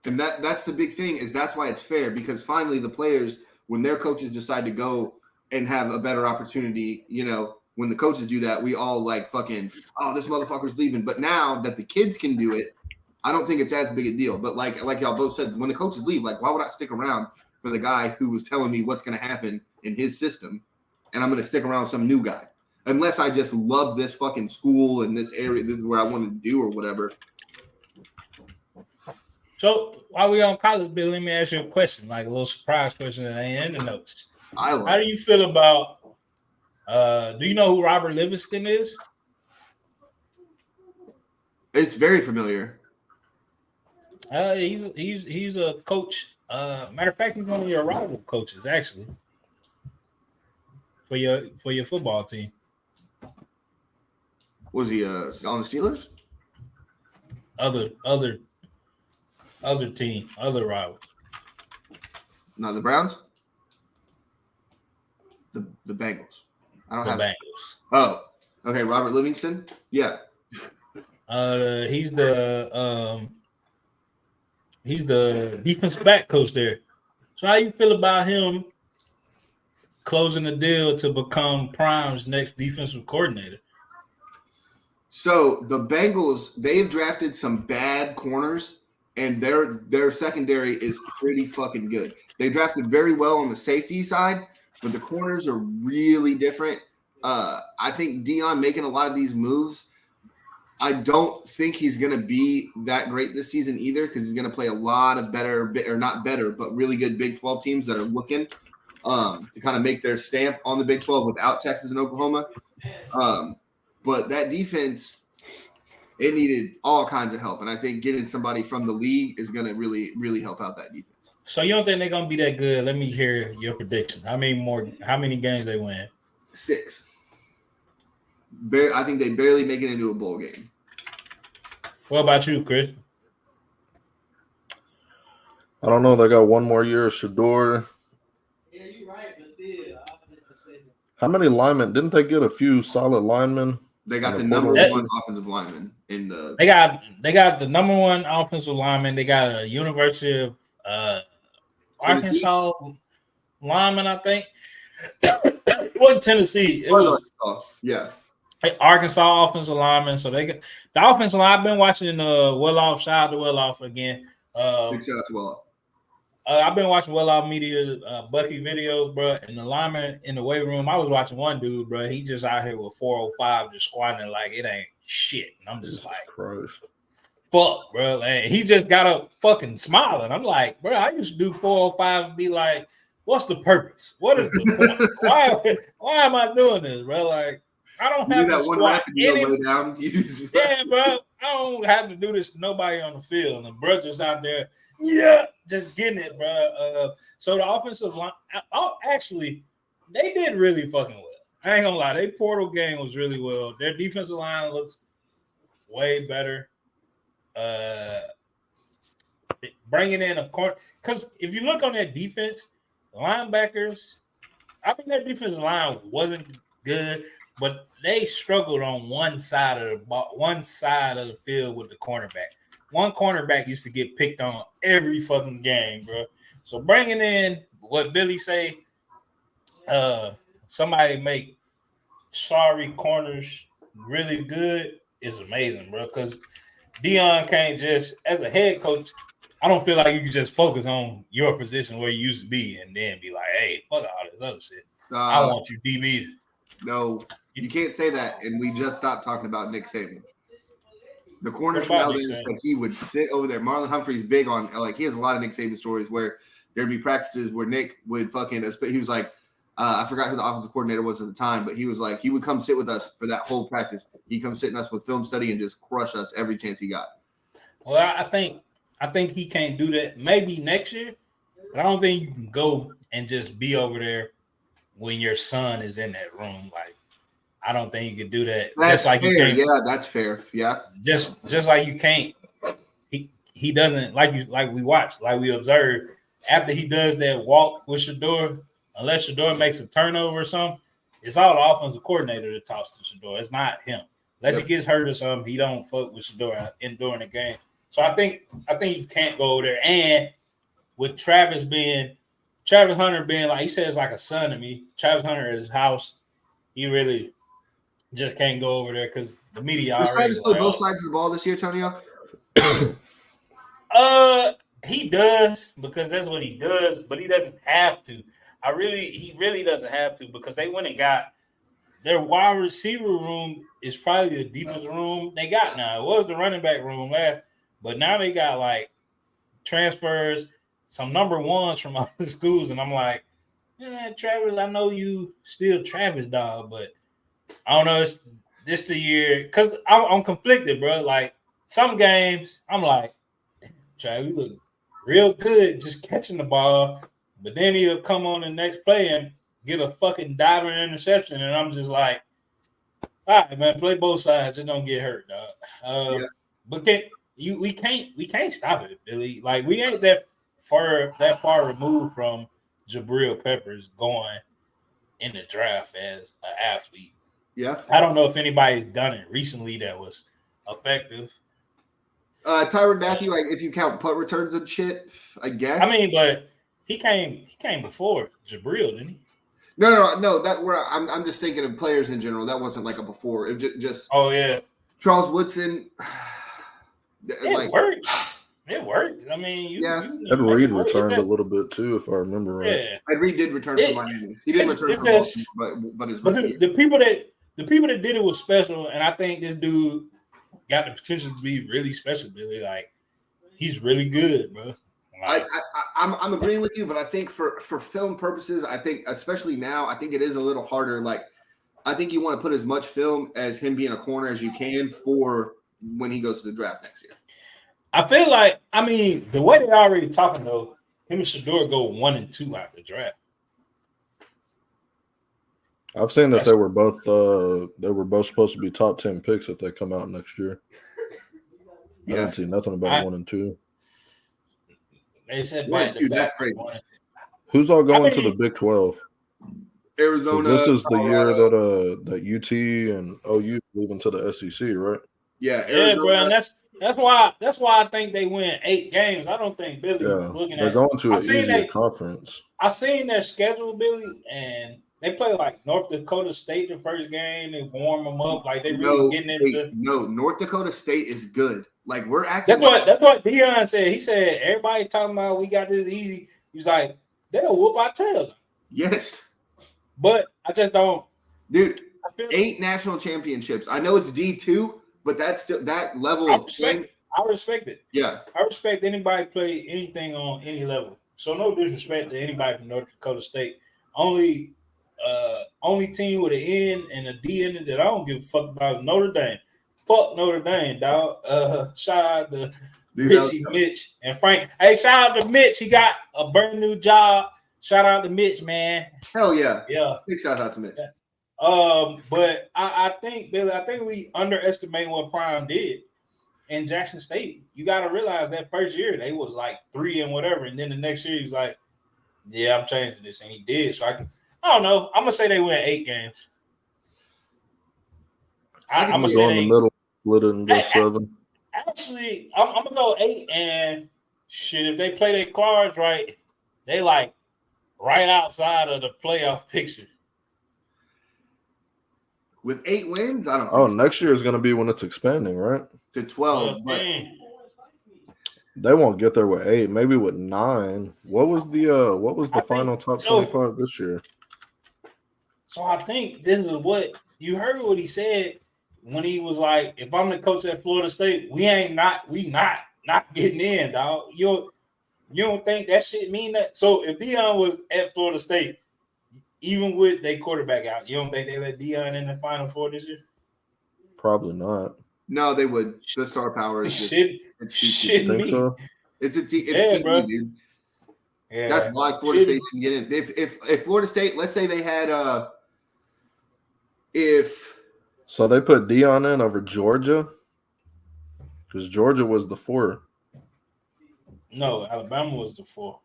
And that's the big thing, is that's why it's fair, because finally the players, when their coaches decide to go and have a better opportunity, you know, when the coaches do that, we all like fucking, oh, this motherfucker's leaving. But now that the kids can do it, I don't think it's as big a deal. But like y'all both said, when the coaches leave, like, why would I stick around for the guy who was telling me what's going to happen in his system, and I'm going to stick around with some new guy? Unless I just love this fucking school and this area, this is where I want to do or whatever. So while we on college, Bill, let me ask you a question, like a little surprise question that ain't in the notes. How do you feel about? Do you know who Robert Livingston is? It's very familiar. He's a coach. Matter of fact, he's one of your rival coaches, actually, for your football team. Was he on the Steelers? Other team, other rivals. No, the Browns. The Bengals. I don't have Bengals. Oh, okay. Robert Livingston. Yeah. He's the defensive back coach there. So how you feel about him closing the deal to become Prime's next defensive coordinator? So the Bengals, they've drafted some bad corners, and their secondary is pretty fucking good. They drafted very well on the safety side, but the corners are really different. I think Dion making a lot of these moves, I don't think he's going to be that great this season either, because he's going to play a lot of better, or not better, but really good Big 12 teams that are looking to kind of make their stamp on the Big 12 without Texas and Oklahoma. But that defense, it needed all kinds of help. And I think getting somebody from the league is going to really, really help out that defense. So you don't think they're going to be that good? Let me hear your prediction. How many games they win? 6. I think they barely make it into a bowl game. What about you, Chris? I don't know. They got one more year of Shador. Yeah, you're right, but still. How many linemen? Didn't they get a few solid linemen? They got the number one offensive lineman in the. They got the number one offensive lineman. They got a University of Arkansas lineman, I think. It wasn't Tennessee. It was yeah. Arkansas offensive lineman. So they got the offensive line. I've been watching Willoff. Shout out to Willoff again. Big shout out to Willoff. I've been watching Willoff Media Bucky videos, bro. And the lineman in the weight room, I was watching one dude, bro. He just out here with 405, just squatting like it ain't shit. And I'm just like, Christ. Fuck, bro. And he just got up fucking smiling. I'm like, bro, I used to do 405 and be like, what's the purpose? What is the point? Why am I doing this, bro? Like, I don't have to squat down. Yeah, bro. I don't have to do this to nobody on the field. And bro just out there, just getting it, bro. So the offensive line, actually, they did really fucking well. I ain't gonna lie. Their portal game was really well. Their defensive line looks way better. Bringing in a corner, because if you look on their defense, linebackers, I think their defensive line wasn't good, but they struggled on one side of the field with the cornerback. One cornerback used to get picked on every fucking game, bro. So bringing in what Billy say, somebody make sorry corners really good is amazing, bro. Because Dion can't just, as a head coach, I don't feel like you can just focus on your position where you used to be and then be like, hey, fuck all this other shit. I want you DBs. No, you can't say that. And we just stopped talking about Nick Saban. The corner from Alabama said he would sit over there. Marlon Humphrey's big on, like, he has a lot of Nick Saban stories where there'd be practices where Nick would fucking, he was like, I forgot who the offensive coordinator was at the time, but he was like, he would come sit with us for that whole practice. He'd come sit in us with film study and just crush us every chance he got. Well, I think he can't do that. Maybe next year, but I don't think you can go and just be over there when your son is in that room. Like, I don't think you can do that. That's just like fair. you can't. Yeah, that's fair. Yeah. Just like you can't. He doesn't like we watch, like we observe. After he does that walk with Shador, unless Shador makes a turnover or something, it's all the offensive coordinator that talks to Shador. It's not him. Unless he gets hurt or something, he don't fuck with Shador during the game. So I think you can't go over there. And with Travis Hunter being like, he says like a son to me. Travis Hunter at his house, he really just can't go over there because the media Does already. Travis play both sides of the ball this year, Tonio? He does because that's what he does, but he doesn't have to. He really doesn't have to because they went and got their wide receiver room is probably the deepest room they got now. It was the running back room last, but now they got like transfers, some number ones from other schools, and I'm like, Travis, I know you still Travis dog, but I don't know. It's this the year because I'm conflicted, bro. Like some games, I'm like, Travis, you look real good just catching the ball, but then he'll come on the next play and get a fucking diving interception, and I'm just like, all right, man, play both sides, just don't get hurt, dog. But we can't stop it, Billy. Like we ain't that far removed from Jabril Peppers going in the draft as an athlete. Yeah, I don't know if anybody's done it recently that was effective. Tyrann Mathieu, like if you count punt returns and shit, I guess. I mean, but he came before Jabril, didn't he? No. That where I'm just thinking of players in general. That wasn't like a before. It just. Oh yeah. Charles Woodson. It worked. It worked. I mean, Ed Reed returned a little bit too, if I remember right. Yeah. Ed Reed did return from Miami. He didn't return from Baltimore, but his rookie. The people that did it was special, and I think this dude got the potential to be really special, Billy. Like he's really good, bro. Like, I'm agreeing with you, but I think for film purposes, I think especially now, I think it is a little harder. Like I think you want to put as much film as him being a corner as you can for when he goes to the draft next year. I feel like, I mean, the way they're already talking though, him and Shador go 1 and 2 out the draft. I've seen that they were both supposed to be top 10 picks if they come out next year. I didn't see nothing about 1 and 2. They said that's crazy. Who's all going to the Big 12? Arizona. This is Colorado. the year that UT and OU moving to the SEC, right? Yeah, Arizona. Bro, and that's why I think they win 8 games. I don't think Billy looking they're at. Going to an easier conference. I seen their schedule, Billy, and they play like North Dakota State the first game. They warm them up like they really getting into. No, North Dakota State is good. Like we're acting. That's what Deion said. He said everybody talking about we got this easy. He's like they'll whoop our tails. Yes, but I just don't. Dude, 8 national championships. I know it's D2, but that's still that level of game. I respect it. Yeah, I respect anybody play anything on any level. So no disrespect to anybody from North Dakota State. Only team with an N and a D in it that I don't give a fuck about is Notre Dame. Fuck Notre Dame, dog. Shout out to Richie, Mitch, and Frank. Hey, shout out to Mitch. He got a brand new job. Shout out to Mitch, man. Hell yeah. Yeah. Big shout out to Mitch. But I think, Billy, we underestimate what Prime did in Jackson State. You got to realize that first year they was like 3 and whatever, and then the next year he was like, "Yeah, I'm changing this," and he did. So I don't know. I'm gonna say they win 8 games. I'm gonna go in the middle, split it, and go 7. Actually, I'm gonna go 8, and shit. If they play their cards right, they like right outside of the playoff picture. With 8 wins, I don't. Oh, next year is going to be when it's expanding, right? To 12. They won't get there with 8, maybe with 9. What was the final top 25 this year? So I think this is what you heard what he said when he was like, "If I'm the coach at Florida State, we not getting in, dog." You don't think that shit mean that? So if Deion was at Florida State, even with their quarterback out, you don't think they let Deion in the Final Four this year? Probably not. No, they would. The star power is just Shit Think me. so? it's Yeah, TV, bro. dude. Yeah. That's why Florida State didn't get in. If Florida State, let's say they had So they put Deion in over Georgia because Georgia was the 4. No, Alabama was the 4.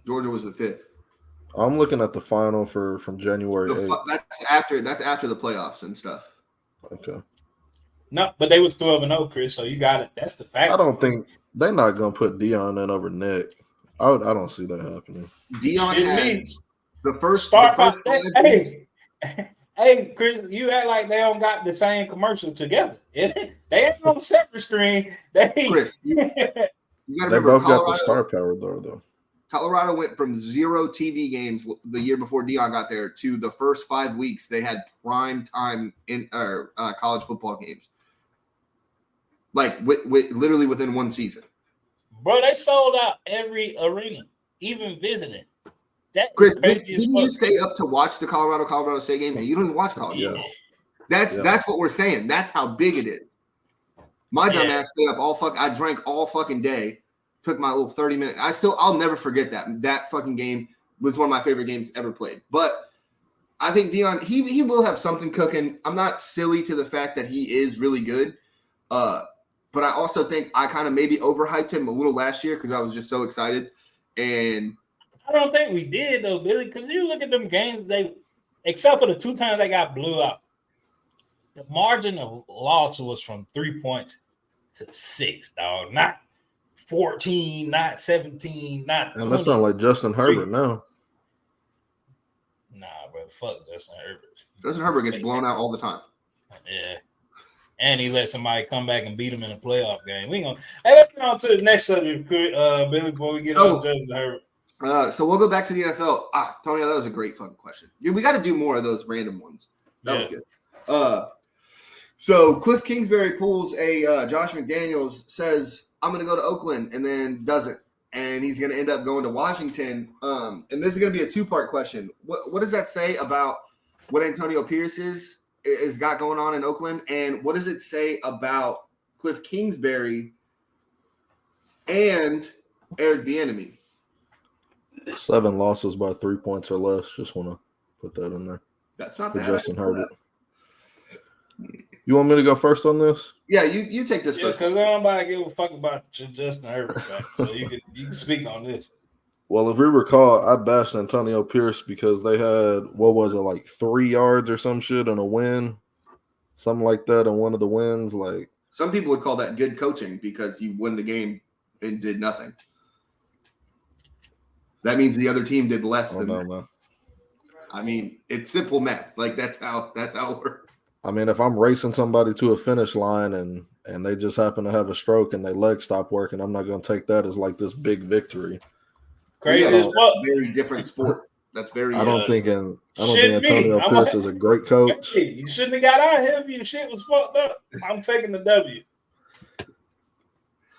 Georgia was the 5th. I'm looking at the final from January 8th. That's after the playoffs and stuff. Okay. No, but they was 12-0, Chris. So you got it. That's the fact. I don't think they're not gonna put Deion in over Nick. I don't see that happening. Deion had the first start. Hey, Chris, you act like they don't got the same commercial together. They ain't on separate screen. Chris, you gotta they remember both Colorado, got the star power though. Colorado went from 0 TV games the year before Deion got there to the first 5 weeks they had prime time in college football games, like with literally within one season. Bro, they sold out every arena, even visiting. That Chris, didn't you stay up to watch the Colorado State game, and you didn't watch college football? That's what we're saying. That's how big it is. My dumb ass stayed up I drank all fucking day. Took my little 30-minute. I'll never forget that. That fucking game was one of my favorite games ever played. But I think Deion, he will have something cooking. I'm not silly to the fact that he is really good. But I also think I kind of maybe overhyped him a little last year because I was just so excited. And I don't think we did though, Billy, because you look at them games, except for the 2 times they got blew out, the margin of loss was from 3 points to 6, dog. Not 14, not 17, not 20. And that's not like Justin Herbert now. Nah, bro, fuck Justin Herbert. Justin Herbert gets blown out all the time. Yeah. And he let somebody come back and beat him in a playoff game. Let's get on to the next subject, Billy, before we get on Justin Herbert. So we'll go back to the NFL. Tony, that was a great fucking question. Dude, we got to do more of those random ones. That was good. So Cliff Kingsbury pulls a Josh McDaniels, says, I'm going to go to Oakland, and then doesn't. And he's going to end up going to Washington. And this is going to be a 2-part question. What does that say about what Antonio Pierce is got going on in Oakland? And what does it say about Cliff Kingsbury and Eric Bieniemy? 7 losses by 3 points or less. Just want to put that in there. That's not for bad. Justin Herbert. You want me to go first on this? Yeah, you take this first. Because nobody give a fuck about Justin Herbert, back, so you can speak on this. Well, if we recall, I bashed Antonio Pierce because they had, what was it, like 3 yards or some shit in a win, something like that in one of the wins. Like, some people would call that good coaching because you win the game and did nothing. That means the other team did less than that. Man. I mean, it's simple math. Like that's how it works. I mean, if I'm racing somebody to a finish line and they just happen to have a stroke and their legs stop working, I'm not going to take that as like this big victory. Crazy as fuck. Very different sport. That's very. I don't think Antonio Pierce is a great coach. Hey, you shouldn't have got out here if your shit was fucked up. I'm taking the W.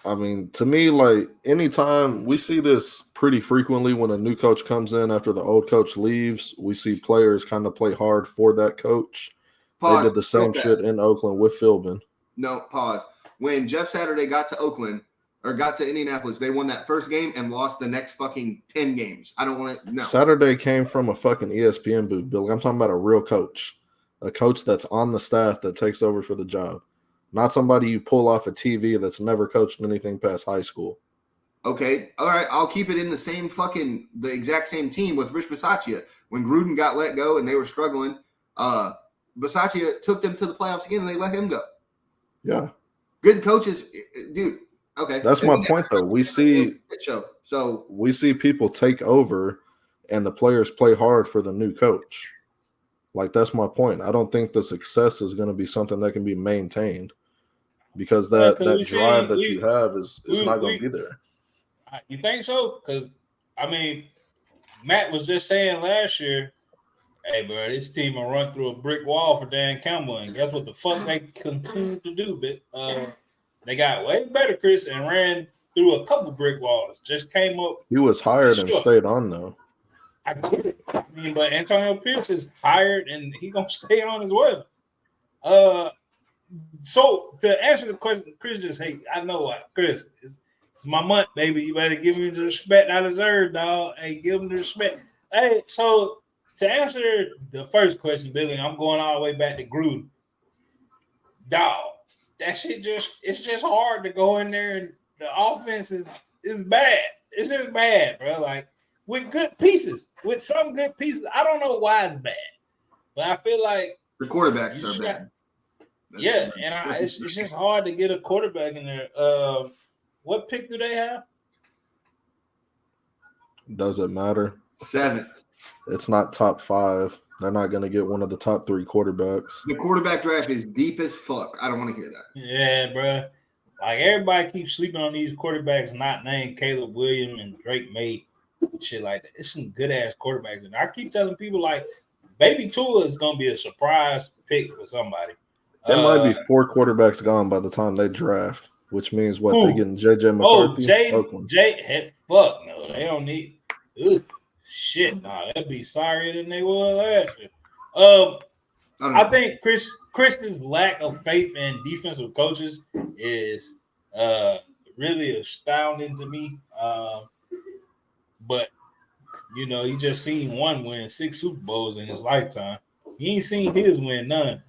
I mean, to me, like anytime we see this pretty frequently when a new coach comes in after the old coach leaves, we see players kind of play hard for that coach. Pause. They did the same shit in Oakland with Philbin. No, pause. When Jeff Saturday got to Oakland or got to Indianapolis, they won that first game and lost the next fucking 10 games. I don't want to. No. Saturday came from a fucking ESPN booth, Billy. I'm talking about a real coach, a coach that's on the staff that takes over for the job. Not somebody you pull off a TV that's never coached anything past high school. Okay. All right. I'll keep it in the exact same team with Rich Bisaccia. When Gruden got let go and they were struggling, Bisaccia took them to the playoffs again and they let him go. Yeah. Good coaches, dude. Okay. That's my point, though. We see people take over and the players play hard for the new coach. Like, that's my point. I don't think the success is going to be something that can be maintained. Because that drive that you have is not going to be there. You think so? Because, I mean, Matt was just saying last year, hey, bro, this team will run through a brick wall for Dan Campbell. And guess what the fuck they continue to do? But they got way better, Chris, and ran through a couple brick walls. Just came up. He was hired and stayed on, though. I get it. I mean, but Antonio Pierce is hired and he gonna stay on as well. So to answer the question, Chris just hey, I know what Chris it's my month, baby. You better give me the respect I deserve, dog. Hey, give him the respect. Hey, so to answer the first question, Billy, I'm going all the way back to Gruden. Dog, that shit it's just hard to go in there and the offense is bad. It's just bad, bro. Like with good pieces, with some good pieces. I don't know why it's bad, but I feel like the quarterbacks are bad. It's just hard to get a quarterback in there. What pick do they have? Does it matter? 7. It's not top 5. They're not going to get one of the top 3 quarterbacks. The quarterback draft is deep as fuck. I don't want to hear that. Yeah, bro. Like everybody keeps sleeping on these quarterbacks not named Caleb Williams and Drake May, shit like that. It's some good ass quarterbacks, and I keep telling people like, Baby Tua is gonna be a surprise pick for somebody. There might be 4 quarterbacks gone by the time they draft, which means what? They getting JJ McCarthy? Fuck no, they don't need. Shit, nah, they'd be sorrier than they were last year. I think Chris's lack of faith in defensive coaches is really astounding to me. But you know, he just seen one win 6 Super Bowls in his lifetime. He ain't seen his win none.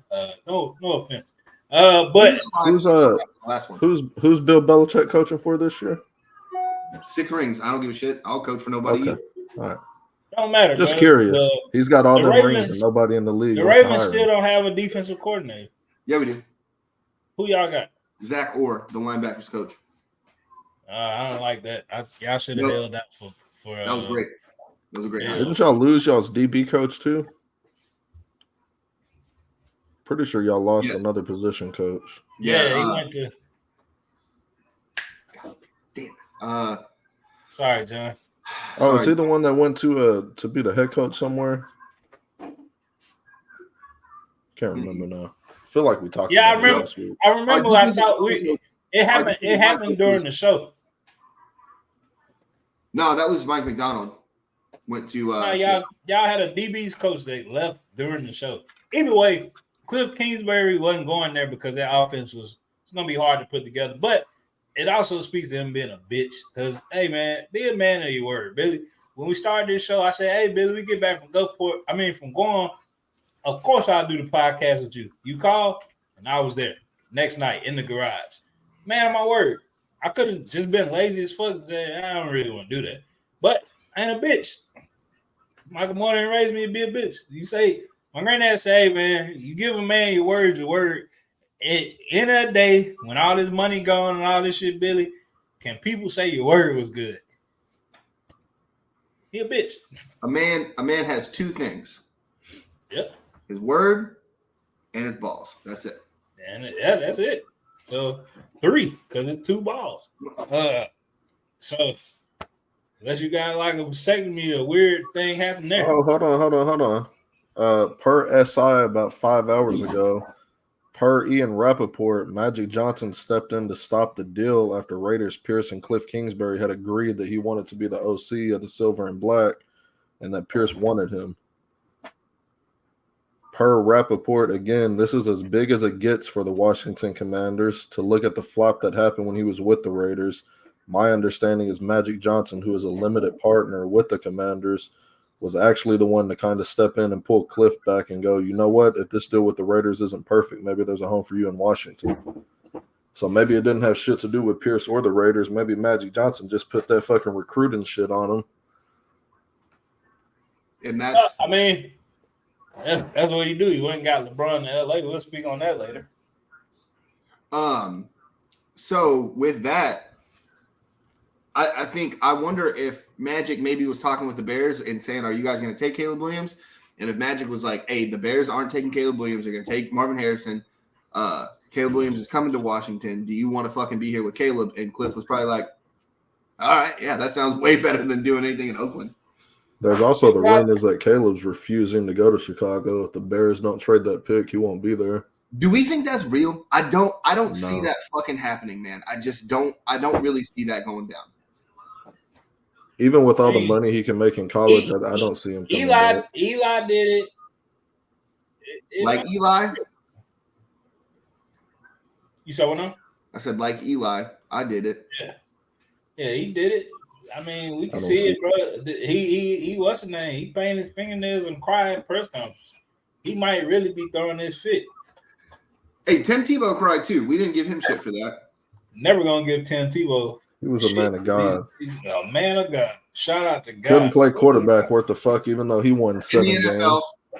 No offense. But who's Bill Belichick coaching for this year? 6 rings. I don't give a shit. I'll coach for nobody. Okay. All right. Don't matter. Just curious. He's got all the rings and nobody in the league. The Ravens still don't have a defensive coordinator. Yeah, we do. Who y'all got? Zach Orr, the linebackers coach. I don't like that. Y'all should have held that for. That was great. That was a great. Didn't y'all lose y'all's DB coach too? Pretty sure y'all lost another position coach. Yeah, he went to. God damn. Sorry, John. Oh, is he the one that went to be the head coach somewhere? Can't remember now. I feel like we talked. Yeah, I remember. I remember. I thought it happened. It happened during the show. No, that was Mike McDonald. Went to. No, y'all had a DB's coach that left during the show. Either way, Cliff Kingsbury wasn't going there because that offense was going to be hard to put together. But it also speaks to him being a bitch. Because, hey, man, be a man of your word. Billy, when we started this show, I said, hey, Billy, we get back from from Guam. Of course I'll do the podcast with you. You called, and I was there next night in the garage. Man of my word. I could have just been lazy as fuck and said, I don't really want to do that. But I ain't a bitch. Michael Morton raised me to be a bitch. You say, my granddad say, hey, man, you give a man your word, your word. In that day, when all this money gone and all this shit, Billy, can people say your word was good? He a bitch. A man has 2 things. Yep. His word and his balls. That's it. And that's it. So 3, because it's 2 balls. So unless you got like a vasectomy, a weird thing happened there. Oh, hold on. Per SI about 5 hours ago, per Ian Rappaport, Magic Johnson stepped in to stop the deal after Raiders Pierce and Cliff Kingsbury had agreed that he wanted to be the OC of the Silver and Black and that Pierce wanted him. Per Rappaport, again, this is as big as it gets for the Washington Commanders to look at the flop that happened when he was with the Raiders. My understanding is Magic Johnson, who is a limited partner with the Commanders, was actually the one to kind of step in and pull Cliff back and go, you know what, if this deal with the Raiders isn't perfect, maybe there's a home for you in Washington. So maybe it didn't have shit to do with Pierce or the Raiders. Maybe Magic Johnson just put that fucking recruiting shit on him. And that's that's what you do. You went and got LeBron to LA. We'll speak on that later. So with that, I wonder if Magic maybe was talking with the Bears and saying, are you guys going to take Caleb Williams? And if Magic was like, hey, the Bears aren't taking Caleb Williams, they're going to take Marvin Harrison. Caleb Williams is coming to Washington. Do you want to fucking be here with Caleb? And Cliff was probably like, all right, yeah, that sounds way better than doing anything in Oakland. There's also the rumors that Caleb's refusing to go to Chicago. If the Bears don't trade that pick, he won't be there. Do we think that's real? I don't see that fucking happening, man. I don't really see that going down. Even with all the money he can make in college, I don't see him coming back. Eli did it. Like Eli? You saw what now? I said like Eli. I did it. Yeah, he did it. I mean, we can see it, bro. He what's his name? He painted his fingernails and cried at press conference. He might really be throwing his fit. Hey, Tim Tebow cried too. We didn't give him shit for that. Never gonna give Tim Tebow. He was a man of God. He's a man of God. Shout out to God. Couldn't play quarterback worth the fuck, even though he won 7 games.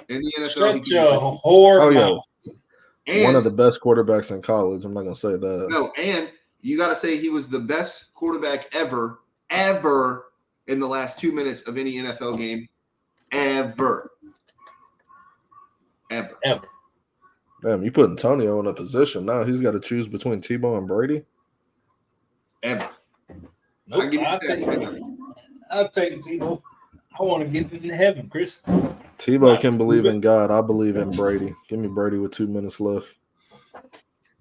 In the NFL. Shut your whore mouth. And one of the best quarterbacks in college. I'm not gonna say that. No, and you got to say he was the best quarterback ever in the last 2 minutes of any NFL game, ever. Damn, you put Antonio in a position now. He's got to choose between Tebow and Brady. Ever. Nope, I'll take Tebow. I want to get into heaven, Chris. Tebow can believe in God. I believe in Brady. Give me Brady with 2 minutes left.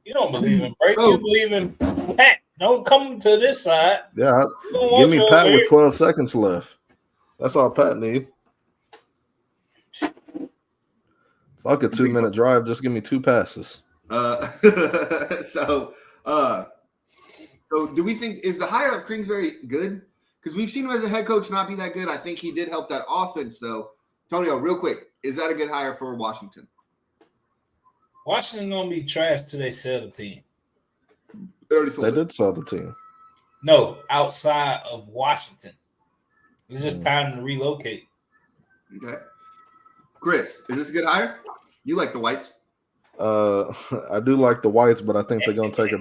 You don't believe in Brady. You believe in Pat. Don't come to this side. Yeah, give me Pat with 12 seconds left. That's all Pat need. Fuck a 2-minute drive. Just give me 2 passes. So do we think is the hire of Kingsbury good? Because we've seen him as a head coach not be that good. I think he did help that offense, though. Tonio, real quick, is that a good hire for Washington? Washington gonna be trash till they sell the team. They did sell the team. No, outside of Washington. It's just time to relocate. Okay. Chris, is this a good hire? You like the Whites? I do like the Whites, but I think they're going to take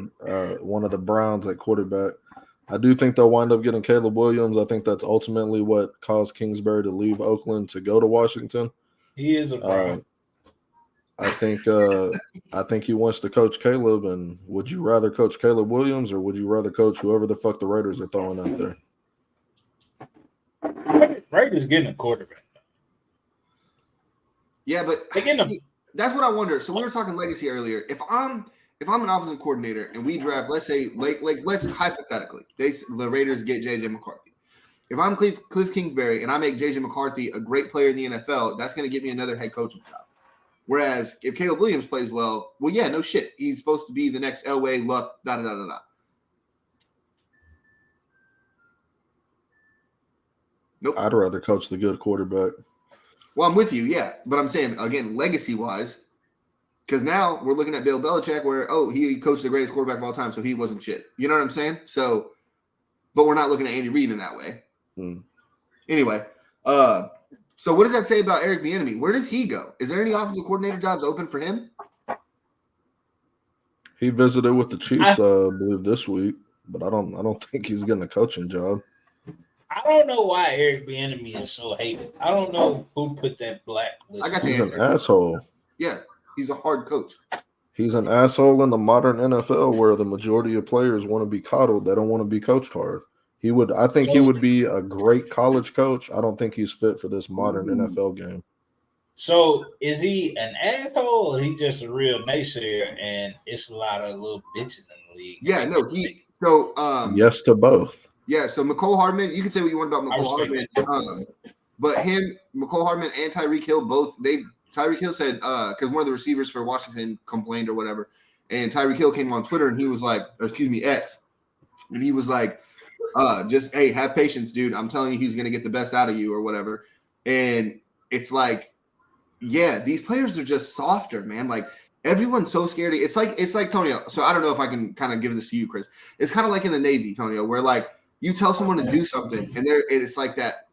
one of the Browns at quarterback. I do think they'll wind up getting Caleb Williams. I think that's ultimately what caused Kingsbury to leave Oakland to go to Washington. He is a Brown. I think he wants to coach Caleb. And would you rather coach Caleb Williams or would you rather coach whoever the fuck the Raiders are throwing out there? Raiders getting a quarterback. Yeah, but that's what I wonder. So we were talking legacy earlier. If I'm an offensive coordinator and we draft, let's say, let's hypothetically, the Raiders get J.J. McCarthy. If I'm Cliff Kingsbury and I make J.J. McCarthy a great player in the NFL, that's going to get me another head coaching job. Whereas if Caleb Williams plays well, yeah, no shit. He's supposed to be the next Elway, Luck, da-da-da-da-da. Nope. I'd rather coach the good quarterback. Well, I'm with you, yeah. But I'm saying, again, legacy-wise, because now we're looking at Bill Belichick where, he coached the greatest quarterback of all time, so he wasn't shit. You know what I'm saying? So, but we're not looking at Andy Reid in that way. Anyway, so what does that say about Eric Bieniemy? Where does he go? Is there any offensive coordinator jobs open for him? He visited with the Chiefs, I believe, this week, but I don't think he's getting a coaching job. I don't know why Eric Bieniemy is so hated. I don't know who put that blacklist. He's an asshole. Yeah, he's a hard coach. He's an asshole in the modern NFL where the majority of players want to be coddled. They don't want to be coached hard. I think he would be a great college coach. I don't think he's fit for this modern NFL game. So is he an asshole or he just a real naysayer and it's a lot of little bitches in the league? Yeah, no, yes to both. Yeah, so McCole Hardman, you can say what you want about McCole Hardman, but McCole Hardman and Tyreek Hill Tyreek Hill said, because one of the receivers for Washington complained or whatever, and Tyreek Hill came on Twitter and he was like, X, and he was like, just, hey, have patience, dude. I'm telling you, he's going to get the best out of you or whatever. And it's like, yeah, these players are just softer, man. Like, everyone's so scared. It's like Tonio. So I don't know if I can kind of give this to you, Chris. It's kind of like in the Navy, Tonio, where like you tell someone to do something and it's like that.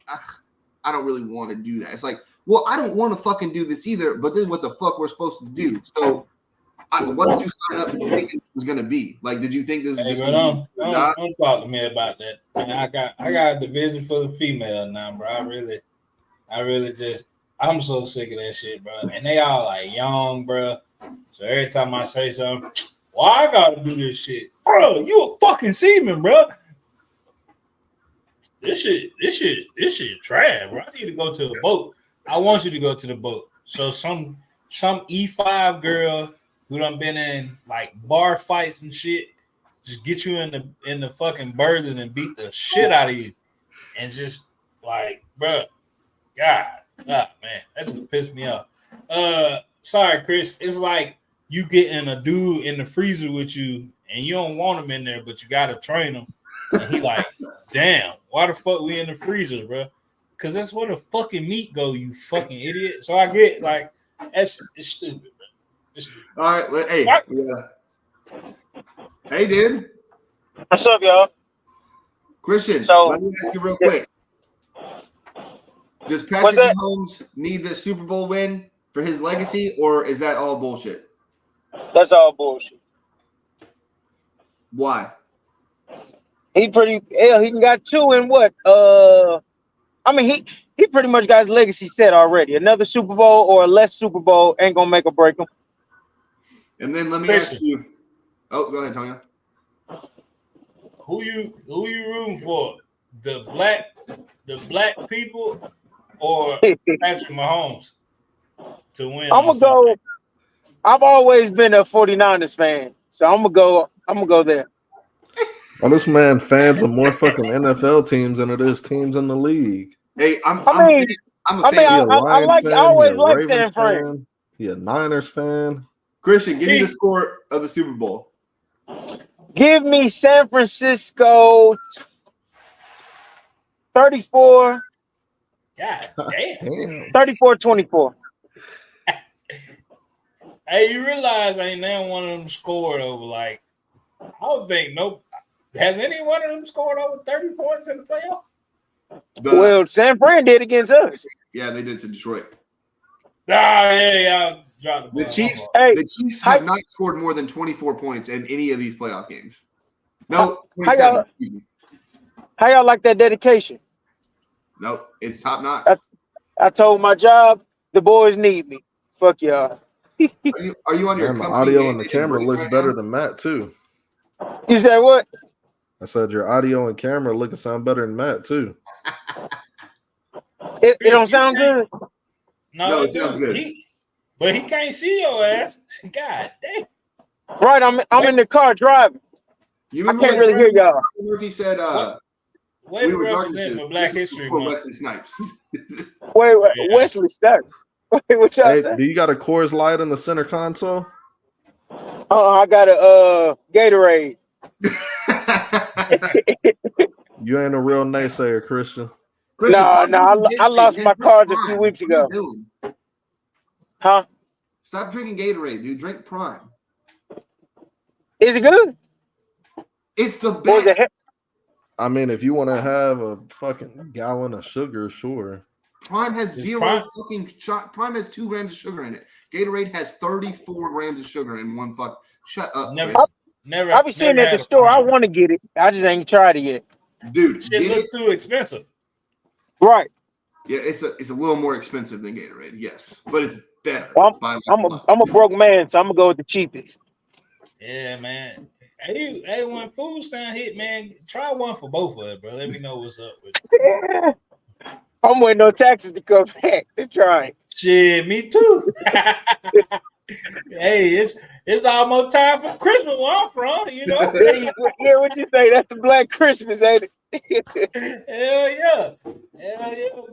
I don't really want to do that. It's like, well, I don't want to fucking do this either, but this is what the fuck we're supposed to do. So what did you sign up thinking it was going to be? Like, did you think this was just don't talk to me about that. I got a division for the female now, bro. I really just, I'm so sick of that shit, bro. And they all like young, bro. So every time I say something, well, I gotta do this shit, bro. You a fucking seaman, bro. This shit trash, bro. I need to go to the boat. I want you to go to the boat. So some E5 girl who done been in like bar fights and shit, just get you in the fucking berth and beat the shit out of you. and just like, bro, God, man, that just pissed me off. Sorry, Chris. It's like you getting a dude in the freezer with you, and you don't want him in there, but you gotta train him. And he like, damn, why the fuck we in the freezer, bro? Because that's where the fucking meat go, you fucking idiot. So I get like, it's stupid, bro. It's stupid. All right, hey, yeah. Hey, dude. What's up, y'all? Christian, So, let me ask you real quick. Does Patrick Mahomes need the Super Bowl win for his legacy, or is that all bullshit? That's all bullshit. Why? He got 2 in what? I mean, he pretty much got his legacy set already. Another Super Bowl or a less Super Bowl ain't gonna make or break him. And then let me ask you. Oh, go ahead, Tonya. Who you rooting for? The black people or Patrick Mahomes to win? I'm gonna go. I've always been a 49ers fan, so I'm gonna go there. Oh, this man fans of more fucking NFL teams than it is teams in the league. Hey, I'm a fan. I always like San Fran. He a Niners fan. Christian, give me the score of the Super Bowl. Give me San Francisco 34. God damn. 34-24. Hey, you realize ain't now one of them scored over like, I don't think has any one of them scored over 30 points in the playoff? Well, San Fran did against us. Yeah, they did to Detroit. Yeah, dropped the ball. The Chiefs have not scored more than 24 points in any of these playoff games. No, 27. How y'all like that dedication? No, it's top notch. I told my job, the boys need me. Fuck y'all. Are you on your the audio and the camera looks better than Matt too. You said what? I said your audio and camera look and sound better than Matt too. It don't sound good. No, it sounds good. But he can't see your ass. God damn. Right, I'm in the car driving. I can't really hear y'all. He said, "We represent for Black History Month." Wesley Snipes. Wait, Wesley Snipes. Wait, what y'all say? Do you got a Coors Light in the center console? I got a Gatorade. You ain't a real naysayer, Christian. No, I lost my cards a few weeks ago. Huh? Stop drinking Gatorade, dude. Drink Prime. Is it good? It's the best. I mean, if you want to have a fucking gallon of sugar, sure. Prime has fucking shot. Prime has 2 grams of sugar in it. Gatorade has 34 grams of sugar in one fuck. Shut up. I'll be sitting at the store. I want to get it. I just ain't tried it yet. Dude, shit look too expensive. Right. Yeah, it's a little more expensive than Gatorade, yes, but it's better. Well, I'm a broke man, so I'm gonna go with the cheapest. Yeah, man. Hey, when food stand hit, man, try one for both of us, bro. Let me know what's up with you. I'm waiting on taxes to come back to try. Shit, me too. Hey, it's almost time for Christmas where I'm from, you know. Yeah, what you say? That's the Black Christmas, ain't it? Hell yeah,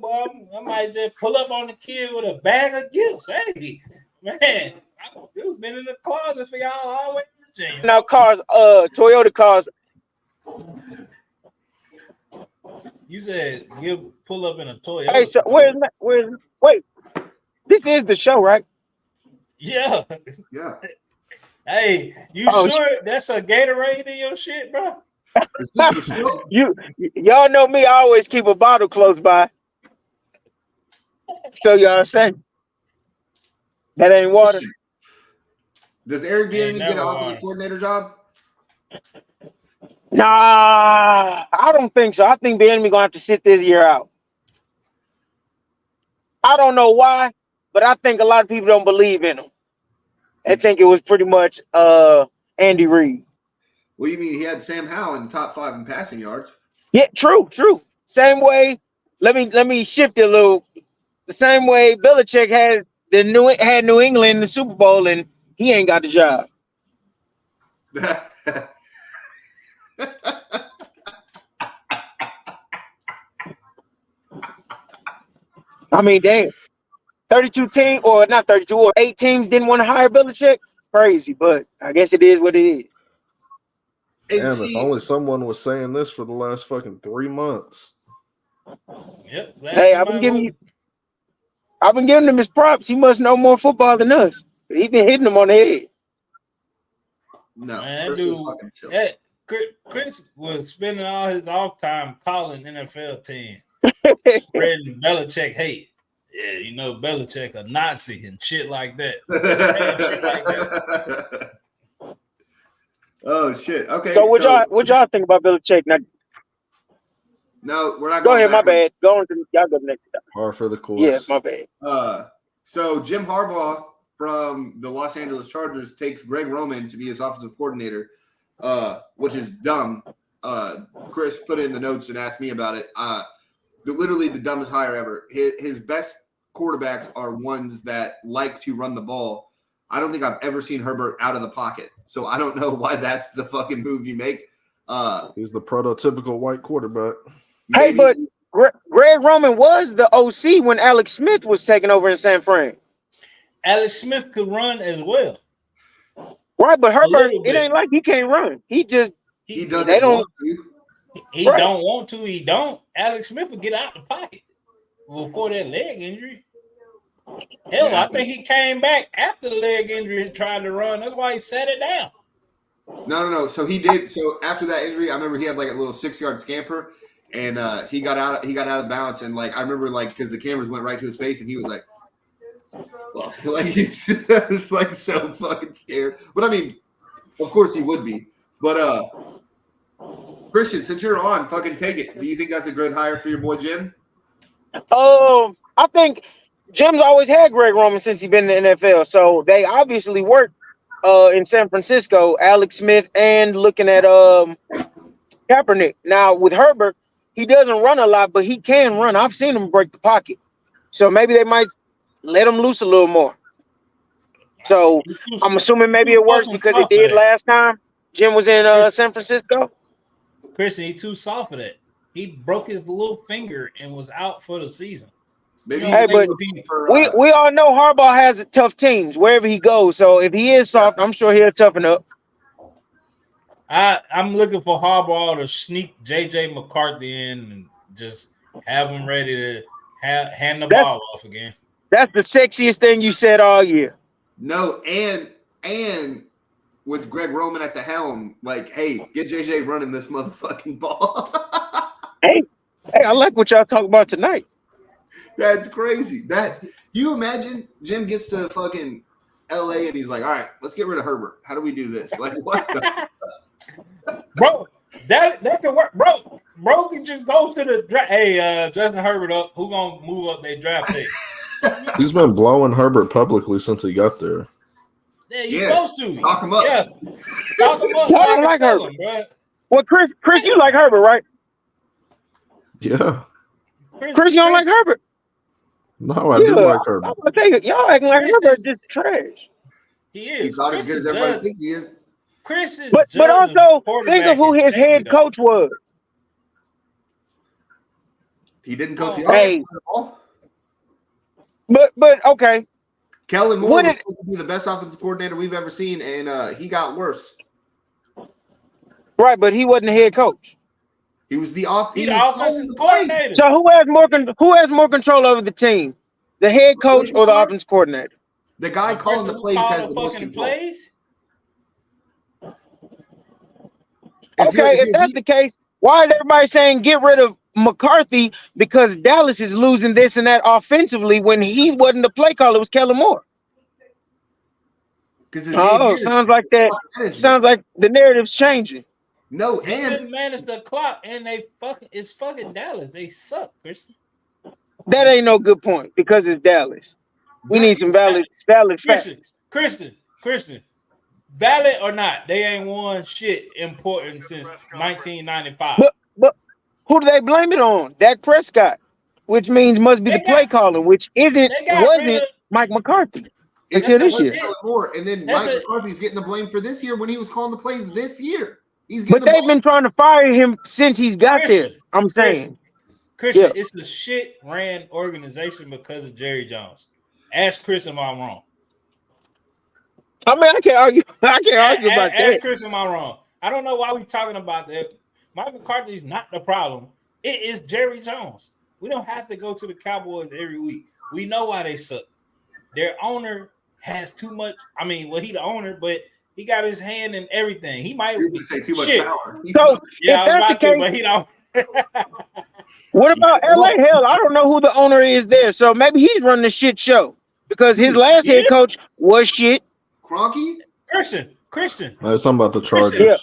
boy. I might just pull up on the kid with a bag of gifts. Hey, man, I've been in the closet for y'all all the way to Virginia. Now, cars, Toyota cars. You said you pull up in a Toyota. Hey, so wait, this is the show, right? Yeah. Yeah. Hey, you sure that's a Gatorade in your shit, bro? Y'all know me. I always keep a bottle close by. So y'all say that ain't water. Does Eric Bieniemy get an offensive coordinator job? Nah, I don't think so. I think Bieniemy gonna have to sit this year out. I don't know why, but I think a lot of people don't believe in him. I think it was pretty much Andy Reid. What do you mean? He had Sam Howell in the top 5 in passing yards. Yeah, true. Same way. Let me shift it a little. The same way Belichick had New England in the Super Bowl, and he ain't got the job. I mean, damn. 32 teams, or not 32, or 8 teams didn't want to hire Belichick. Crazy, but I guess it is what it is. Damn, if only someone was saying this for the last fucking 3 months. Yep. Hey, I've been giving him his props. He must know more football than us. He's been hitting them on the head. No, Man, Chris is fucking silly. that Chris was spending all his off time calling NFL teams, spreading Belichick hate. Yeah, you know Belichick a Nazi and shit like that. Shit like that. Oh shit. Okay. So what y'all think about Belichick? Now, no, we're not go going ahead. back. My bad. Go on to y'all. Go next time. Par for the course. Yeah, my bad. So Jim Harbaugh from the Los Angeles Chargers takes Greg Roman to be his offensive coordinator, which is dumb. Chris put it in the notes and asked me about it. Literally the dumbest hire ever. His best quarterbacks are ones that like to run the ball. I don't think I've ever seen Herbert out of the pocket. So I don't know why that's the fucking move you make. He's the prototypical white quarterback. Hey, but Greg Roman was the OC when Alex Smith was taking over in San Fran. Alex Smith could run as well. Right, but Herbert, it ain't like he can't run. He doesn't want to. He don't want to. He don't. Alex Smith would get out the pocket before that leg injury. Hell, yeah. I think he came back after the leg injury and tried to run. That's why he set it down. No. So he did. So after that injury, I remember he had like a little 6-yard scamper, and he got out of bounds. And like I remember, like because the cameras went right to his face, and he was like, well, like he was like so fucking scared. But I mean, of course he would be. But Christian, since you're on, fucking take it. Do you think that's a good hire for your boy Jim? I think Jim's always had Greg Roman since he's been in the NFL. So they obviously worked in San Francisco, Alex Smith, and looking at Kaepernick. Now with Herbert, he doesn't run a lot, but he can run. I've seen him break the pocket. So maybe they might let him loose a little more. So I'm assuming maybe it works because it did last time Jim was in San Francisco. Christian, he too soft for that. He broke his little finger and was out for the season. Hey, but we all know Harbaugh has tough teams wherever he goes. So if he is soft, I'm sure he'll toughen up. I'm looking for Harbaugh to sneak J.J. McCarthy in and just have him ready to hand the ball off again. That's the sexiest thing you said all year. No, and with Greg Roman at the helm, like, hey, get JJ running this motherfucking ball. hey, I like what y'all talk about tonight. That's crazy. You imagine Jim gets to fucking LA and he's like, all right, let's get rid of Herbert. How do we do this? Like, what the bro, that can work. Bro can just go to the draft. Hey, Justin Herbert up. Who gonna move up their draft pick? He's been blowing Herbert publicly since he got there. Yeah, you're supposed to. Talk him up. Yeah. Talk him up. I like Herbert. Well, Chris, you like Herbert, right? Yeah. Chris, you don't like Herbert? No, I do like Herbert. I'm gonna tell you, y'all acting like Herbert just trash. He is. He's not as good as everybody thinks he is. Chris is but also think of who his head coach was. He didn't coach the offense at all. But okay. Kellen Moore was supposed to be the best offensive coordinator we've ever seen, and he got worse. Right, but he wasn't the head coach. He was the offensive coordinator. So who has more control over the team? The head coach or the offensive coordinator? The guy calling the plays has the most control. If that's the case, why is everybody saying get rid of McCarthy because Dallas is losing this and that offensively when he wasn't the play caller? It was Kellen Moore. Sounds like that. Sounds like the narrative's changing. No, they didn't manage the clock, and it's fucking Dallas. They suck, Christian. That ain't no good point because it's Dallas. We need some valid facts. Christian, valid or not, they ain't won shit important since 1995. But who do they blame it on? Dak Prescott, which means must be the play caller, which wasn't Mike McCarthy until this year. And then Mike McCarthy's getting the blame for this year when he was calling the plays this year. But they've been trying to fire him since he's got there. I'm saying. Christian, it's a shit ran organization because of Jerry Jones. Ask Chris if I'm wrong. I mean, I can't argue. I can't argue about that. Ask Chris if I'm wrong. I don't know why we're talking about that. Mike McCarthy is not the problem. It is Jerry Jones. We don't have to go to the Cowboys every week. We know why they suck. Their owner has too much. I mean, well, he the owner, but he got his hand in everything. He might say too much power. So yeah, if I was that's about the case, but he don't. what about LA? Hell, I don't know who the owner is there. So maybe he's running a shit show because his last head coach was shit. Cronky? Christian. I was talking about the Chargers. Yeah.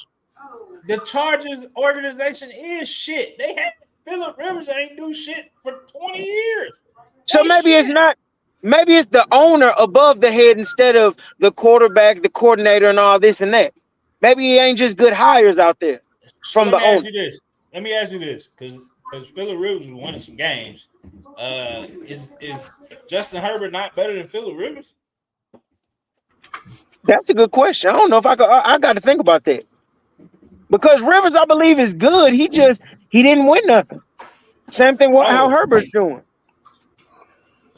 The Chargers organization is shit. They had Phillip Rivers ain't do shit for 20 years. So maybe it's not. Maybe it's the owner above the head instead of the quarterback, the coordinator, and all this and that. Maybe he ain't just good hires out there from the owner. Let me ask you this, because Phillip Rivers was winning some games. Is Justin Herbert not better than Phillip Rivers? That's a good question. I don't know if I could. I got to think about that because Rivers, I believe, is good. He didn't win nothing. Same thing with how Herbert's doing.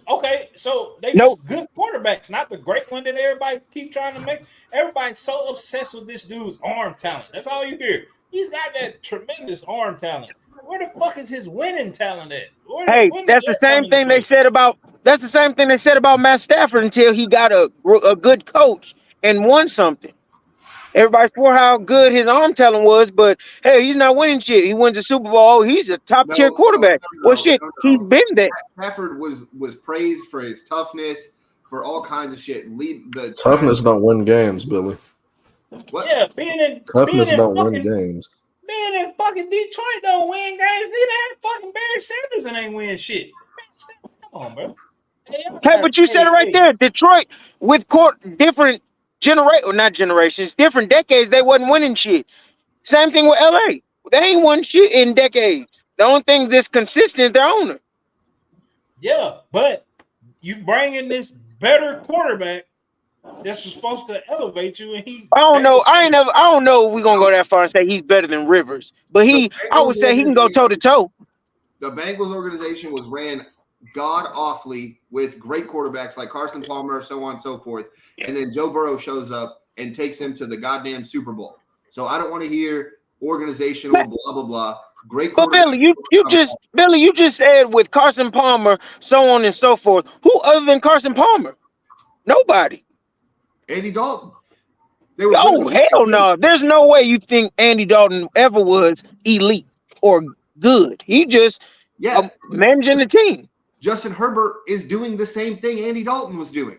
Okay, so they just good quarterbacks, not the great one that everybody keep trying to make. Everybody's so obsessed with this dude's arm talent. That's all you hear. He's got that tremendous arm talent. Where the fuck is his winning talent at? Hey, that's the same thing they said about. That's the same thing they said about Matt Stafford until he got a good coach and won something. Everybody swore how good his arm talent was, but hey, he's not winning shit. He wins a Super Bowl. He's a top tier quarterback. He's been there. Stafford was praised for his toughness, for all kinds of shit. Toughness don't win games, Billy. What? Yeah, toughness don't win games. Being in fucking Detroit don't win games. Neither had fucking Barry Sanders and ain't win shit. Come on, bro. Hey, but you said it right there. Detroit with different different decades, they wasn't winning shit. Same thing with LA. They ain't won shit in decades. The only thing that's consistent is their owner. Yeah, but you bring in this better quarterback that's supposed to elevate you, and I don't know. I don't know if we're gonna go that far and say he's better than Rivers, but I would say he can go toe to toe. The Bengals organization was ran god awfully with great quarterbacks like Carson Palmer, so on and so forth. And then Joe Burrow shows up and takes him to the goddamn Super Bowl. So I don't want to hear organizational blah blah blah. Great quarterback. But Billy, you just said with Carson Palmer, so on and so forth. Who other than Carson Palmer? Nobody. Andy Dalton. Oh hell no! There's no way you think Andy Dalton ever was elite or good. He just managing the team. Justin Herbert is doing the same thing Andy Dalton was doing.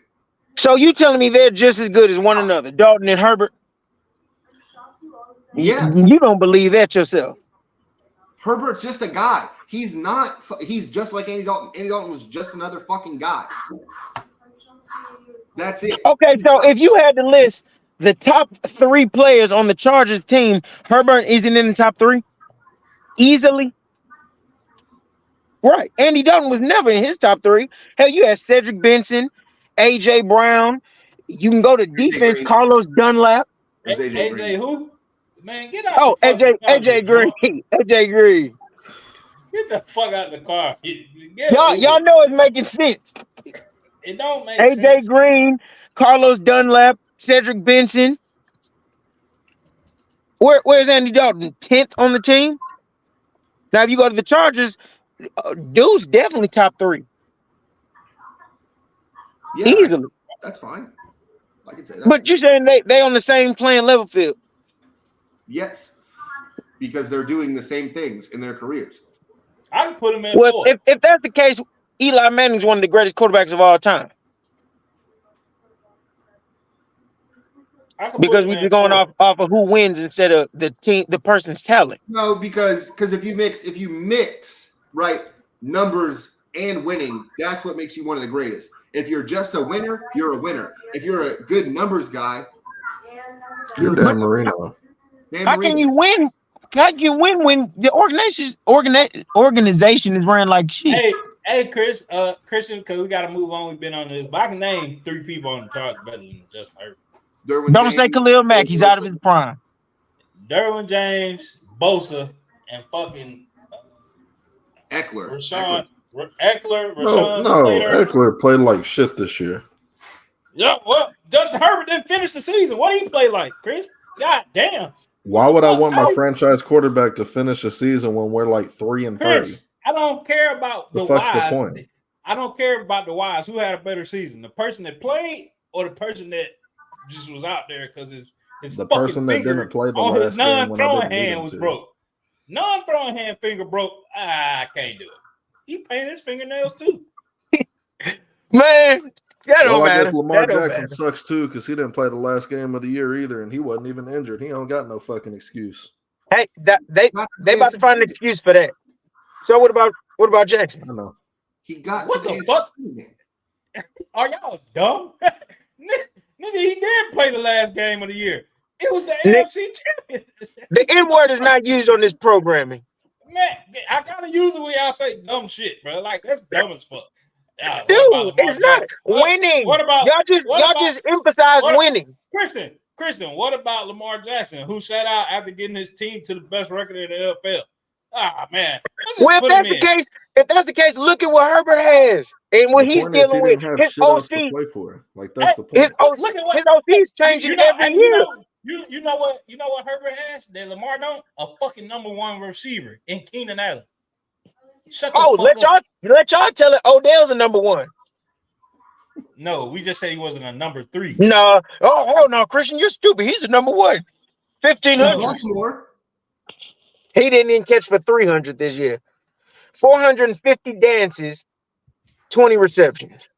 So you telling me they're just as good as one another, Dalton and Herbert? Yeah. You don't believe that yourself. Herbert's just a guy. He's not. He's just like Andy Dalton. Andy Dalton was just another fucking guy. That's it. Okay, so if you had to list the top 3 players on the Chargers team, Herbert isn't in the top 3 easily. Right. Andy Dalton was never in his top 3. Hell, you had Cedric Benson, AJ Brown. You can go to defense, Carlos Dunlap. AJ who? Man, get out. Oh, AJ Green. AJ Green. Get the fuck out of the car. Y'all know it's making sense. It don't make sense. AJ Green, Carlos Dunlap, Cedric Benson. Where's Andy Dalton? 10th on the team. Now, if you go to the Chargers, dude's definitely top 3. Yeah, easily. That's fine. I can say that. But you're saying they on the same playing level field? Yes, because they're doing the same things in their careers. I can put them in. Well, if that's the case, Eli Manning's one of the greatest quarterbacks of all time. Because we're going off of who wins instead of the person's talent. No, because if you mix right numbers and winning, that's what makes you one of the greatest. If you're just a winner, you're a winner. If you're a good numbers guy, you're Dan Marino. How can you win? How can you win when the organization is ran like shit? Hey, Christian, because we got to move on. We've been on this, but I can name 3 people on the chart better than Justin Herbert. Don't say Khalil Mack. He's out of his prime. Derwin James, Bosa, and fucking Eckler. Rashawn Eckler, No, Rashawn no, Slater. Eckler played like shit this year. Yeah, well, Justin Herbert didn't finish the season. What did he play like, Chris? God damn. Why would I want my franchise quarterback to finish a season when we're like 3-30? Chris, I don't care about the fuck's the wise. point? I don't care about the wise. Who had a better season, the person that played or the person that just was out there because his The fucking person that finger didn't play the on his last game when I non-throwing didn't need hand him was to. broke. Non-throwing hand finger broke. I can't do it. He painted his fingernails too. Man, that don't Well, I matter. guess Lamar That don't Jackson matter. sucks too because he didn't play the last game of the year either, and he wasn't even injured. He don't got no fucking excuse. Hey, they about to find an excuse for that. So what about Jackson? I know. He got What to the fuck? Are y'all dumb? Nigga, he did play the last game of the year. It was the AFC champion. The N word is not used on this programming. Man, I gotta use it when y'all say dumb shit, bro. Like that's dumb as fuck. Dude, it's not winning. What about y'all just emphasize winning. Kristen, what about Lamar Jackson, who sat out after getting his team to the best record in the NFL? Ah, man. Well, if that's the case, look at what Herbert has and what he's dealing with. His OC to play for. Like that's the point. His OC is changing every year. You know what Herbert has that Lamar don't? A fucking number one receiver in Keenan Allen. Let y'all tell it. Odell's a number one. No, we just said he wasn't a number 3. No. Oh, hell no, Christian, you're stupid. He's a number one. 1,500. He didn't even catch for 300 this year. 450 dances, 20 receptions.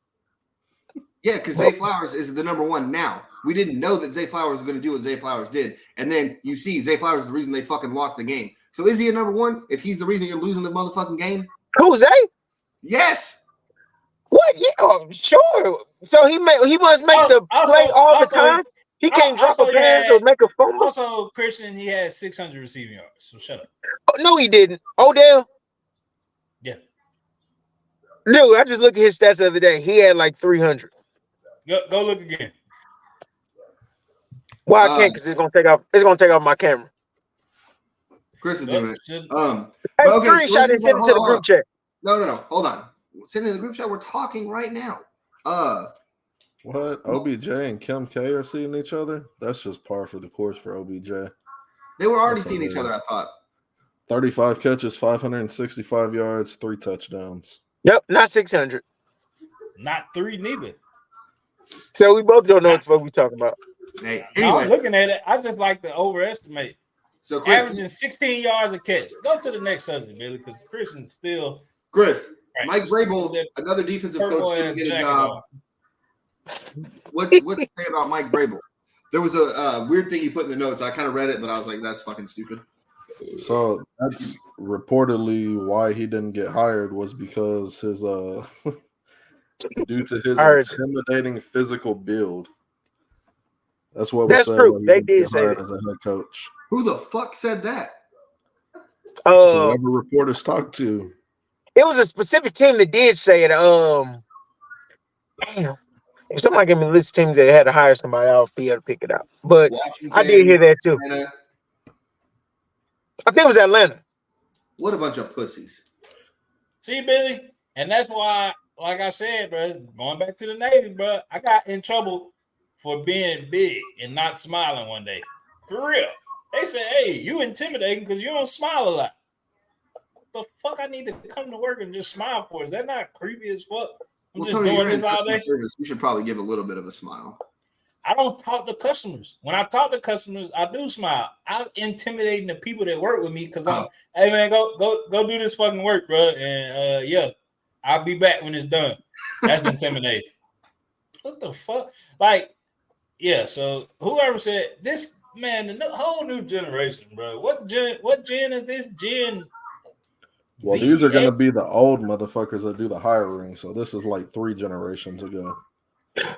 Yeah, because Zay Flowers is the number one now. We didn't know that Zay Flowers was going to do what Zay Flowers did. And then you see Zay Flowers is the reason they fucking lost the game. So is he a number one if he's the reason you're losing the motherfucking game? Who's Zay? Yes. What? Yeah, sure. So he must make the play all the time. He can't drop a pass or make a fumble. Also, Christian, he had 600 receiving yards. So shut up. Oh, no, he didn't. Odell. Yeah. Dude, I just looked at his stats the other day. He had like 300. Go look again. Well, I can't because it's gonna take off. It's gonna take off my camera. Chris is doing it. Hey, screenshot and send it to the group chat. No. Hold on. Send it in the group chat. We're talking right now. What? OBJ and Kim K are seeing each other? That's just par for the course for OBJ. They were already seeing each other, I thought. 35 catches, 565 yards, 3 touchdowns. Yep, not 600. Not 3 neither. So we both don't know what the fuck we talking about. Hey, anyway. I'm looking at it. I just like to overestimate. So Chris, averaging 16 yards a catch. Go to the next subject, Billy, because Christian's still. Chris, right. Mike Vrabel, another defensive coach, didn't get a job. What's the thing about Mike Vrabel? There was a weird thing he put in the notes. I kind of read it, but I was like, that's fucking stupid. So that's reportedly why he didn't get hired was because his due to his intimidating physical build. That's what was said. That's true. They did say that as a head coach. Who the fuck said that? Whoever reporters talked to. It was a specific team that did say it. Damn. If somebody gave me a list of teams that had to hire somebody, I'll be able to pick it out. But Washington, I did hear that too. Atlanta. I think it was Atlanta. What a bunch of pussies. See, Billy, and that's why, like I said, bro, going back to the Navy, bro, I got in trouble for being big and not smiling one day. For real. They said, hey, you intimidating because you don't smile a lot. What the fuck I need to come to work and just smile for? Is that not creepy as fuck? I'm just doing this all day. Service, you should probably give a little bit of a smile. I don't talk to customers. When I talk to customers, I do smile. I'm intimidating the people that work with me because I'm, hey man, go do this fucking work, bro. And yeah, I'll be back when it's done. That's intimidating. What the fuck? Like, yeah, so whoever said this, man, the whole new generation, bro. What gen is this? Gen Well, these are going to be the old motherfuckers that do the hiring. So this is like 3 generations ago.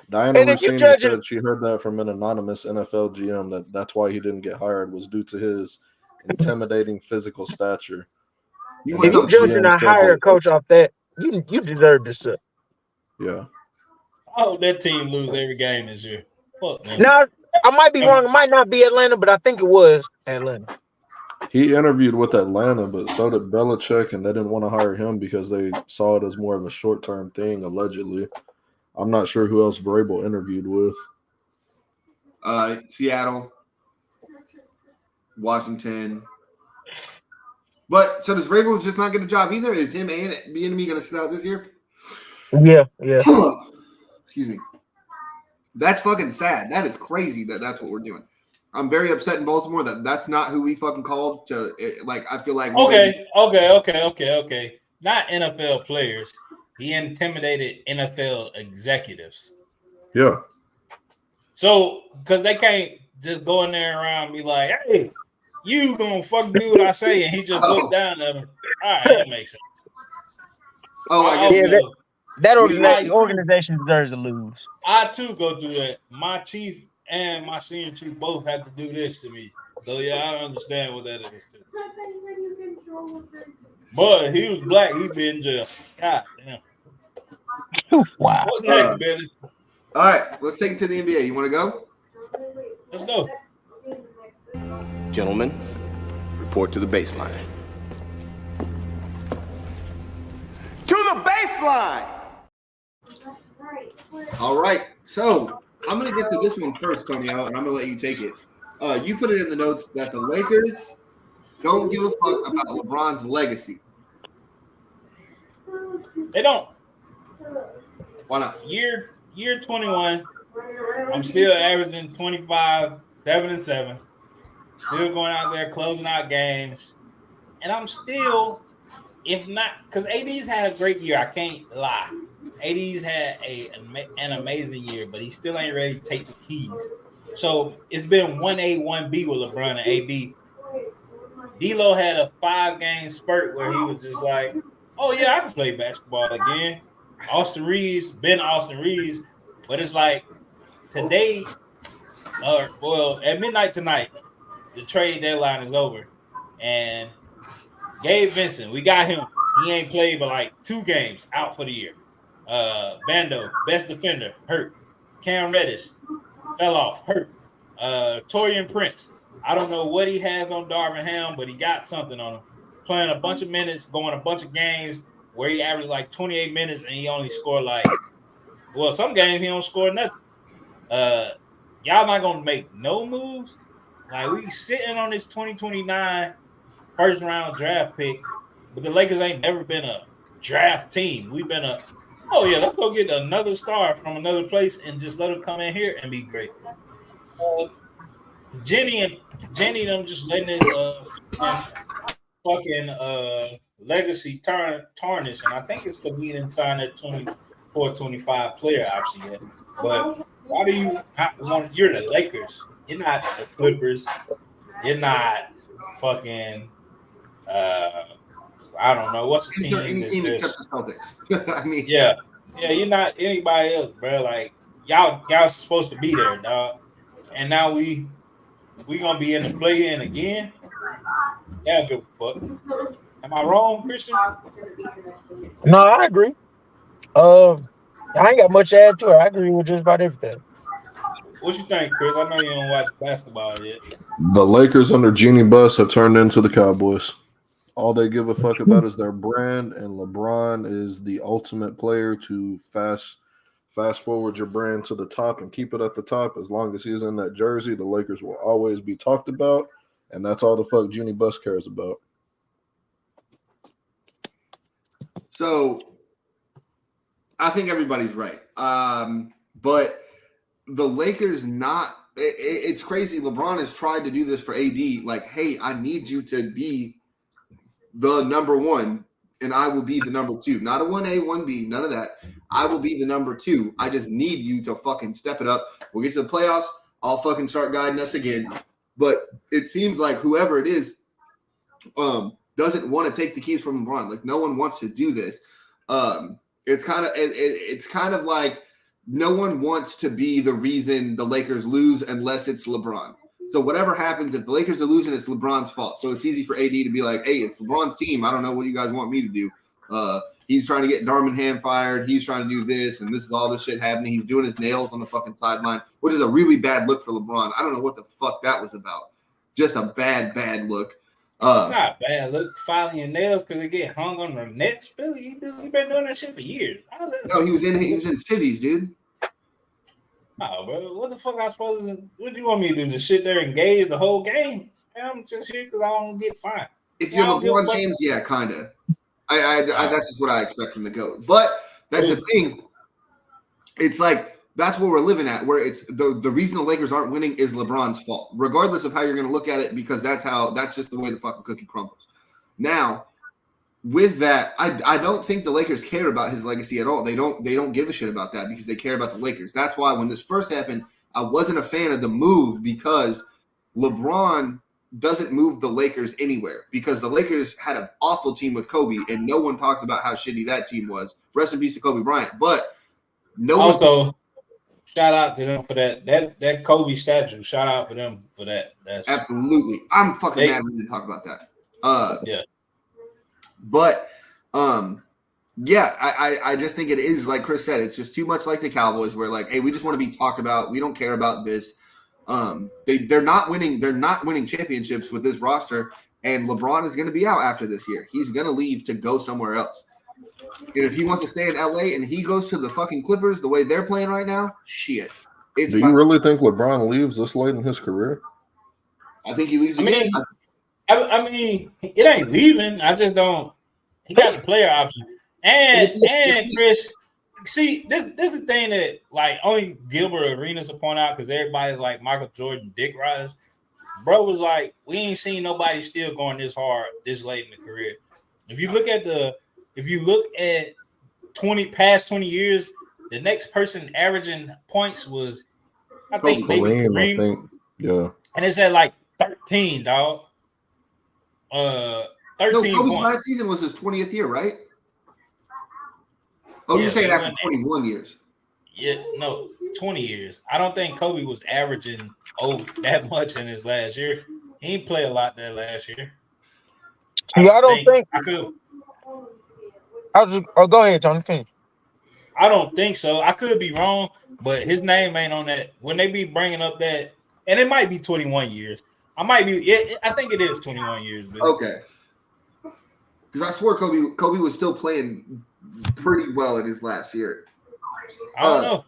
Diana Rossini said she heard that from an anonymous NFL GM that's why he didn't get hired was due to his intimidating physical stature. If you're judging a hire coach off that, you deserve this stuff. Yeah. I hope that team lose every game this year. Fuck, man. Now, I might be wrong. It might not be Atlanta, but I think it was Atlanta. He interviewed with Atlanta, but so did Belichick, and they didn't want to hire him because they saw it as more of a short-term thing, allegedly. I'm not sure who else Vrabel interviewed with. Seattle, Washington. But so does Vrabel just not get a job either? Is him and Bieniemy going to sit out this year? Yeah. Excuse me. That's fucking sad. That is crazy that that's what we're doing. I'm very upset in Baltimore that that's not who we fucking called to. I feel like okay. Not NFL players. He intimidated NFL executives. Yeah. So, because they can't just go in there around and be like, "Hey, you gonna fucking do what I say," and he just looked down at him. All right, that makes sense. I guess that organization deserves to lose. I too go through that. My chief and my senior chief both had to do this to me. So yeah, I understand what that is too. But he was black, he'd be in jail. God damn. Wow. What's next, Billy? All right, let's take it to the NBA. You want to go? Let's go. Gentlemen, report to the baseline. To the baseline! All right, so I'm going to get to this one first, Tonio, and I'm going to let you take it. You put it in the notes that the Lakers don't give a fuck about LeBron's legacy. They don't. Why not? Year 21, I'm still averaging 25, 7-7. Still going out there closing out games. And I'm still, if not, because AD's had a great year. I can't lie. AD's had an amazing year, but he still ain't ready to take the keys. So it's been 1A, 1B with LeBron and AD. D'Lo had a 5-game spurt where he was just like, oh, yeah, I can play basketball again. Austin Reeves, but it's like today, at midnight tonight, the trade deadline is over. And Gabe Vincent, we got him. He ain't played but like 2 games out for the year. Bando, best defender, hurt. Cam Reddish fell off, hurt. Torian Prince, I don't know what he has on Darvin Ham, but he got something on him. Playing a bunch of minutes, going a bunch of games where he averaged like 28 minutes and he only scored some games he don't score nothing. Y'all not gonna make no moves. Like we sitting on this 2029 first round draft pick, but the Lakers ain't never been a draft team. We've been let's go get another star from another place and just let him come in here and be great. Jenny them just letting his fucking legacy tarnished, and I think it's because he didn't sign that 24-25 player option yet. But why do you not want? You're the Lakers. You're not the Clippers. You're not fucking. I don't know what's the team. Any team except the Celtics. I mean, yeah. You're not anybody else, bro. Like y'all supposed to be there, dog. And now we gonna be in the play-in again. Yeah, give a fuck. Am I wrong, Christian? No, I agree. I ain't got much to add to it. I agree with just about everything. What you think, Chris? I know you don't watch basketball yet. The Lakers under Jeannie Buss have turned into the Cowboys. All they give a fuck about is their brand, and LeBron is the ultimate player to fast forward your brand to the top and keep it at the top. As long as he's in that jersey, the Lakers will always be talked about, and that's all the fuck Jeannie Buss cares about. So I think everybody's right. But the Lakers it's crazy. LeBron has tried to do this for AD. Like, hey, I need you to be the number 1, and I will be the number 2. Not a 1A, 1B, none of that. I will be the number 2. I just need you to fucking step it up. We'll get to the playoffs. I'll fucking start guiding us again. But it seems like whoever it is doesn't want to take the keys from LeBron. Like, no one wants to do this. It's kind of like no one wants to be the reason the Lakers lose unless it's LeBron. So whatever happens, if the Lakers are losing, it's LeBron's fault. So it's easy for AD to be like, hey, it's LeBron's team. I don't know what you guys want me to do. He's trying to get Darvin Ham fired. He's trying to do this, and this is all this shit happening. He's doing his nails on the fucking sideline, which is a really bad look for LeBron. I don't know what the fuck that was about. Just a bad look. It's not bad. Look, filing your nails because they get hung on the necks. Billy, he been doing that shit for years. No, he was in civvies, dude. Oh, bro, what the fuck I supposed to? What do you want me to do? Just sit there and gauge the whole game? I'm just here because I don't get fined. If you're LeBron James, yeah, kind of. I that's just what I expect from the GOAT. But that's the thing. It's like that's where we're living at. Where it's the reason the Lakers aren't winning is LeBron's fault, regardless of how you're going to look at it, because that's just the way the fucking cookie crumbles. Now, with that, I don't think the Lakers care about his legacy at all. They don't give a shit about that because they care about the Lakers. That's why when this first happened, I wasn't a fan of the move because LeBron doesn't move the Lakers anywhere because the Lakers had an awful team with Kobe, and no one talks about how shitty that team was. Rest in peace to Kobe Bryant. But also, shout out to them for that Kobe statue. Shout out for them for that. That's absolutely. I'm fucking mad we didn't talk about that. Yeah. But yeah, I just think it is like Chris said. It's just too much like the Cowboys, where like, hey, we just want to be talked about. We don't care about this. They're not winning. They're not winning championships with this roster, and LeBron is going to be out after this year. He's going to leave to go somewhere else. And if he wants to stay in LA and he goes to the fucking Clippers the way they're playing right now, shit. Do you really think LeBron leaves this late in his career? I think he leaves. I mean, it ain't leaving. I just don't. He got the player option, and Chris. See, this is the thing that like only Gilbert Arenas will point out because everybody's like Michael Jordan dick riders. Bro was like, we ain't seen nobody still going this hard this late in the career. If you look at 20 years, the next person averaging points was I think Kareem. I think, yeah. And it's at like 13, dog. 13 Kobe's points. last season was his 20th year, right? Oh, you're saying after 21 years? Yeah, no, 20 years. I don't think Kobe was averaging that much in his last year. He didn't play a lot that last year. I don't think I could. Go ahead, Tony. Finish. I don't think so. I could be wrong, but his name ain't on that. When they be bringing up that, and it might be 21 years. I think it is 21 years. But. Okay. Because I swore Kobe was still playing pretty well in his last year. I don't know.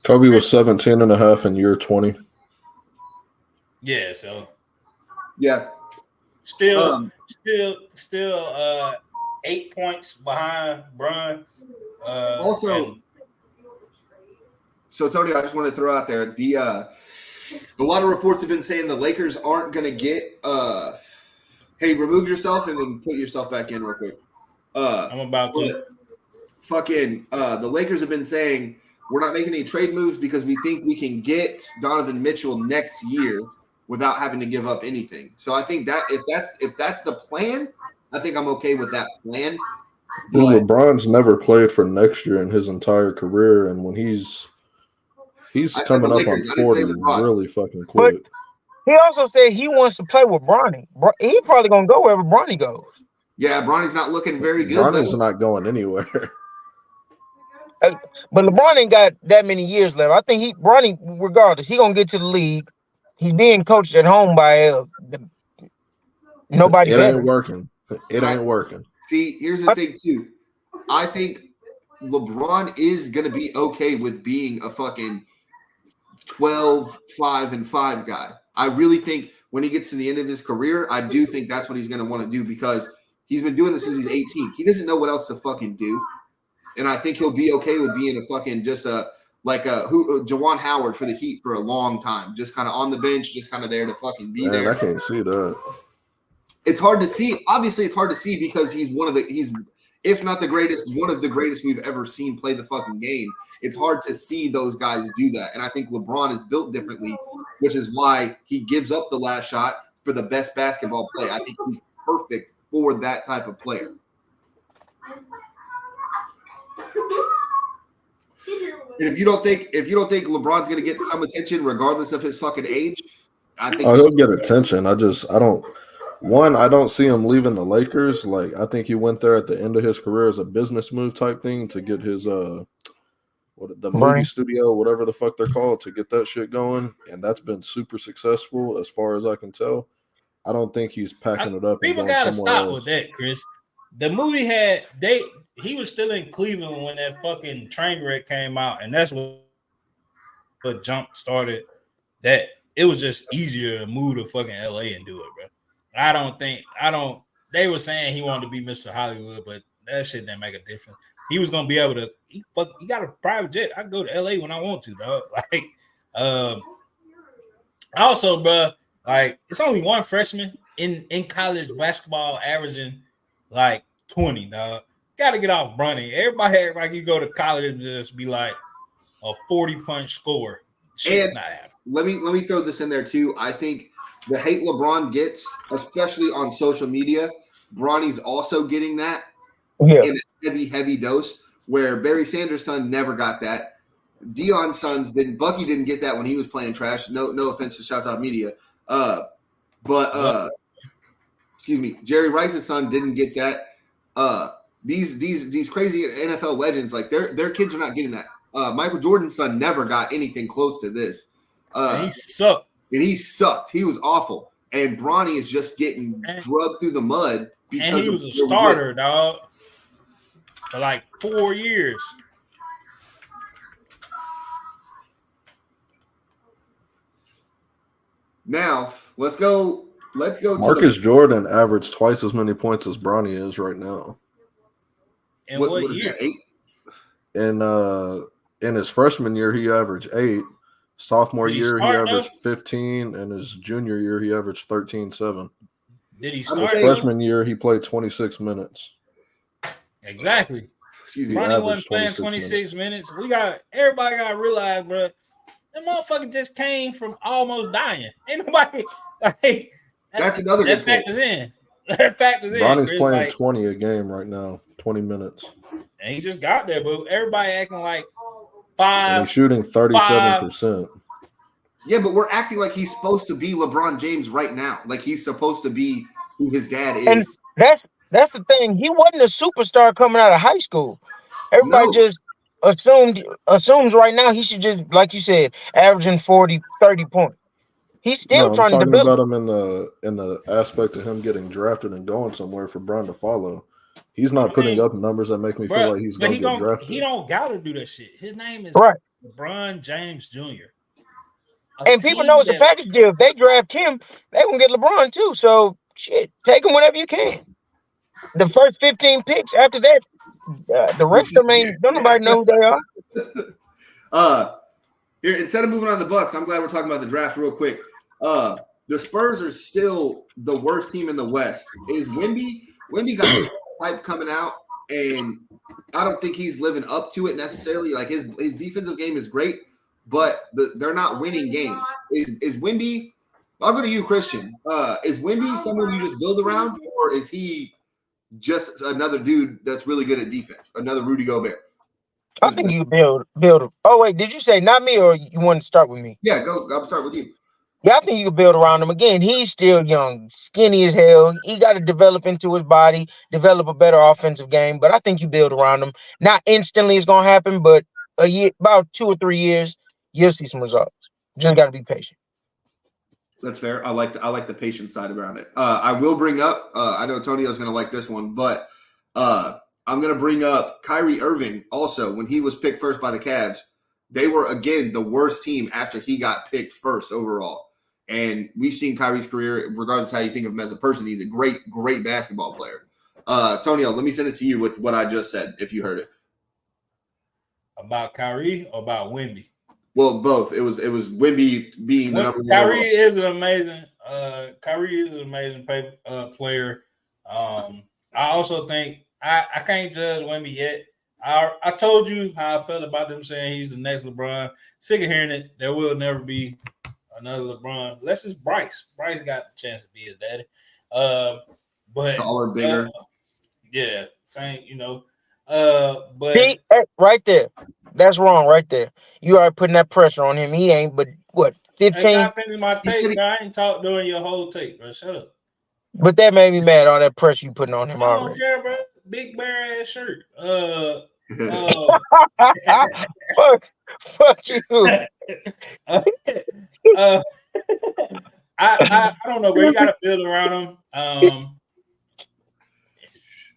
Kobe was 17 and a half in year 20. Yeah, so. Yeah. Still 8 points behind Bron. So Tony, I just want to throw out there a lot of reports have been saying the Lakers aren't going to get hey, remove yourself and then put yourself back in real quick. I'm about to. The Lakers have been saying we're not making any trade moves because we think we can get Donovan Mitchell next year without having to give up anything. So I think that if that's the plan, I think I'm okay with that plan. Well, LeBron's never played for next year in his entire career, and when he's coming up on 40 really fucking quick. But he also said he wants to play with Bronny. He probably gonna go wherever Bronny goes. Yeah, Bronny's not looking very good. Bronny's not going anywhere. But LeBron ain't got that many years left. I think Bronny, regardless, he gonna get to the league. He's being coached at home by nobody. It ain't working. It ain't working. See, here's the thing too. I think LeBron is gonna be okay with being a fucking 12, 5, and 5 guy. I really think when he gets to the end of his career, I do think that's what he's gonna want to do because he's been doing this since he's 18. He doesn't know what else to fucking do. And I think he'll be okay with being a fucking Juwan Howard for the Heat for a long time. Just kind of on the bench, just kind of there to fucking be there. I can't see that. It's hard to see. Obviously, it's hard to see because he's if not the greatest, one of the greatest we've ever seen play the fucking game. It's hard to see those guys do that. And I think LeBron is built differently, which is why he gives up the last shot for the best basketball play. I think he's perfect for that type of player. And if you don't think LeBron's going to get some attention regardless of his fucking age, I think he'll get attention. I don't see him leaving the Lakers. Like, I think he went there at the end of his career as a business move type thing to get his movie studio, whatever the fuck they're called, to get that shit going. And that's been super successful as far as I can tell. I don't think he's packing it up. People gotta stop with that, Chris. The movie he was still in Cleveland when that fucking train wreck came out, and that's what jump started that. It was just easier to move to fucking LA and do it, bro. They were saying he wanted to be Mr. Hollywood, but that shit didn't make a difference. He was gonna be able to. He got a private jet. I can go to LA when I want to, dog. Like, also, bro, like it's only one freshman in college basketball averaging like 20, dog. Got to get off Bronny. Everybody act like you go to college and just be like a 40-point scorer. Shit's not happening. Let me throw this in there too. I think the hate LeBron gets, especially on social media, Bronny's also getting that in a heavy dose. Where Barry Sanders' son never got that. Deion's sons didn't. Bucky didn't get that when he was playing trash. No offense to Shouts Out Media. Excuse me. Jerry Rice's son didn't get that. These crazy NFL legends, like their kids are not getting that. Michael Jordan's son never got anything close to this. He sucked. And he sucked. He was awful. And Bronny is just getting drugged through the mud because he was a starter, dog, for like 4 years. Now let's go. Marcus Jordan averaged twice as many points as Bronny is right now. In what year? 8? In his freshman year, he averaged 8. Sophomore year, he averaged 15, and his junior year, he averaged 13-7. Did he start? His freshman year, he played 26 minutes. Exactly. Excuse me. Ronnie wasn't playing 26 minutes. Everybody got to realize, bro, that motherfucker just came from almost dying. Ain't nobody like that's another good factors in. That factors in. Ronnie's playing 20 a game right now, 20 minutes. And he just got there, but everybody acting like 5. And he's shooting 37%. Yeah, but we're acting like he's supposed to be LeBron James right now. Like he's supposed to be who his dad is. And that's the thing. He wasn't a superstar coming out of high school. Everybody just assumes right now he should just, like you said, averaging 40, 30 points. He's still trying to develop. I'm talking about him in the aspect of him getting drafted and going somewhere for Brian to follow. He's not putting up numbers that make me feel like he's going to get drafted. He don't got to do that shit. His name is LeBron James Jr. And people know it's a package deal. If they draft him, they're going to get LeBron too. So, shit, take him whenever you can. The first 15 picks, after that, the rest of them don't nobody know who they are. Here, instead of moving on to the Bucks, I'm glad we're talking about the draft real quick. The Spurs are still the worst team in the West. Is Wemby got hype coming out, and I don't think he's living up to it necessarily. Like his defensive game is great, but they're not winning games. Is Wemby? I'll go to you, Christian. Is Wemby someone you just build around, or is he just another dude that's really good at defense? Another Rudy Gobert? I think you build. Oh wait, did you say not me, or you want to start with me? Yeah, go. I'll start with you. Yeah, I think you can build around him. Again, he's still young, skinny as hell. He got to develop into his body, develop a better offensive game. But I think you build around him. Not instantly it's gonna happen, but a year, about 2 or 3 years, you'll see some results. Just got to be patient. That's fair. I like the patient side around it. I will bring up. I know Tonio's gonna like this one, but I'm gonna bring up Kyrie Irving. Also, when he was picked first by the Cavs, they were again the worst team after he got picked first overall. And we've seen Kyrie's career, regardless of how you think of him as a person, he's a great, great basketball player. Tonio, let me send it to you with what I just said, if you heard it. About Kyrie or about Wemby? Well, both. It was Wemby being the number one. Kyrie is an amazing player. I also think I can't judge Wemby yet. I told you how I felt about them saying he's the next LeBron. Sick of hearing it. There will never be another LeBron. Unless it's Bryce. Bryce got the chance to be his daddy. But taller, bigger. Yeah, same, but see, right there. That's wrong right there. You are putting that pressure on him. He ain't but what, 15? I finished my tape, I ain't talked during your whole tape, bro. Shut up. But that made me mad, all that pressure you putting on him already. I don't care, bro. Big bare ass shirt. Fuck you. I don't know, but you got to build around him.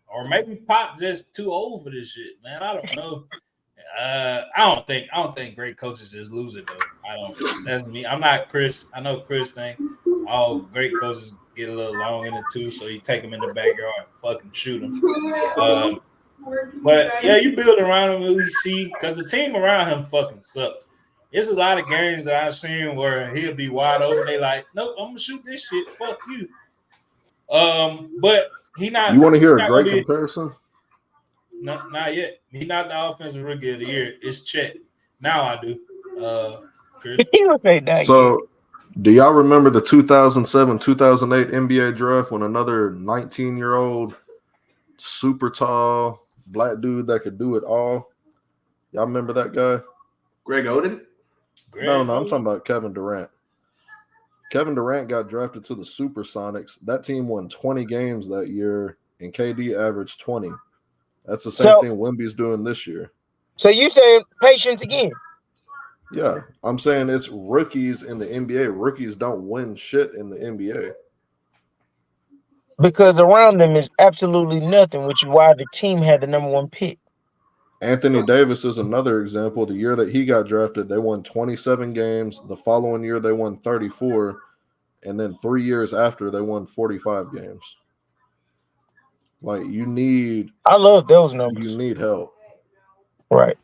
Or maybe Pop just too old for this shit, man. I don't know. I don't think great coaches just lose it though. I don't. That's me. I'm not Chris. I know Chris think all great coaches get a little long in the tooth, so you take them in the backyard and fucking shoot them. But yeah, you build around him. We see because the team around him fucking sucks. There's a lot of games that I've seen where he'll be wide open. They like, nope, I'm gonna shoot this shit. Fuck you. But he not. You want to hear a great comparison? Not yet. He's not the offensive rookie of the year. It's Chet. Now I do. Chris. He would say that. So, do y'all remember the 2007-2008 NBA draft when another 19-year-old, super tall black dude that could do it all? Y'all remember that guy? Greg Oden? No, I'm talking about Kevin Durant. Kevin Durant got drafted to the Supersonics. That team won 20 games that year, and KD averaged 20. That's the same thing Wemby's doing this year. So you saying patience again? Yeah, I'm saying it's rookies in the NBA. Rookies don't win shit in the NBA. Because around them is absolutely nothing, which is why the team had the number 1 pick. Anthony Davis is another example. The year that he got drafted, they won 27 games. The following year, they won 34. And then 3 years after, they won 45 games. Like, I love those numbers. You need help. Right.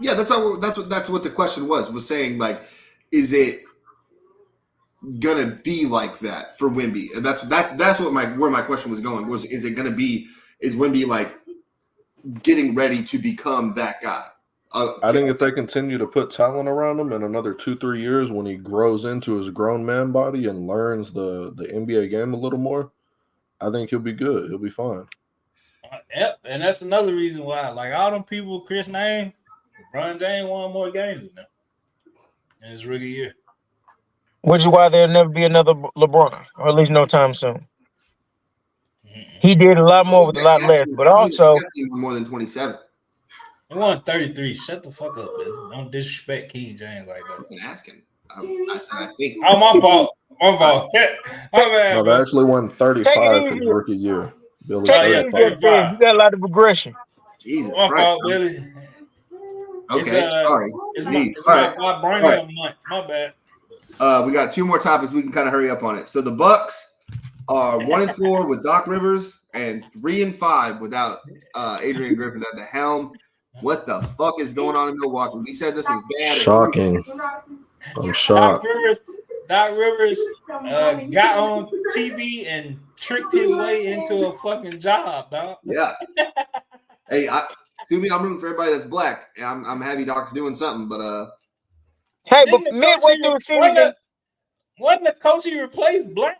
Yeah, that's what the question was saying, like, is it gonna be like that for Wemby? And that's what where my question was going was, is Wemby like getting ready to become that guy? I think if they continue to put talent around him in another 2-3 years, when he grows into his grown man body and learns the NBA game a little more, I think he'll be good. He'll be fine. Yep, and that's another reason why, like all them people Chris named, LeBron James won more games than them in his rookie year. Which is why there'll never be another LeBron, or at least no time soon. He did a lot more with a lot less, but also more than 27. He won 33. Shut the fuck up, man. Don't disrespect King James like that. I'm asking. I said I think. Oh, my fault. My fault. My bad, No, they actually won 35 his rookie year. Billy, you got a lot of progression. Jesus my Christ. fault, Billy. Okay, sorry. It's my brain month. My bad. We got 2 more topics. We can kind of hurry up on it. So the Bucks are 1-4 with Doc Rivers and 3-5 without Adrian Griffin at the helm. What the fuck is going on in Milwaukee? We said this was bad. Shocking. I'm shocked. Doc Rivers got on TV and tricked his way into a fucking job, dog. Yeah. Hey, I'm rooting for everybody that's black. I'm happy Doc's doing something, but hey, but midway through the season, wasn't the coach he replaced black?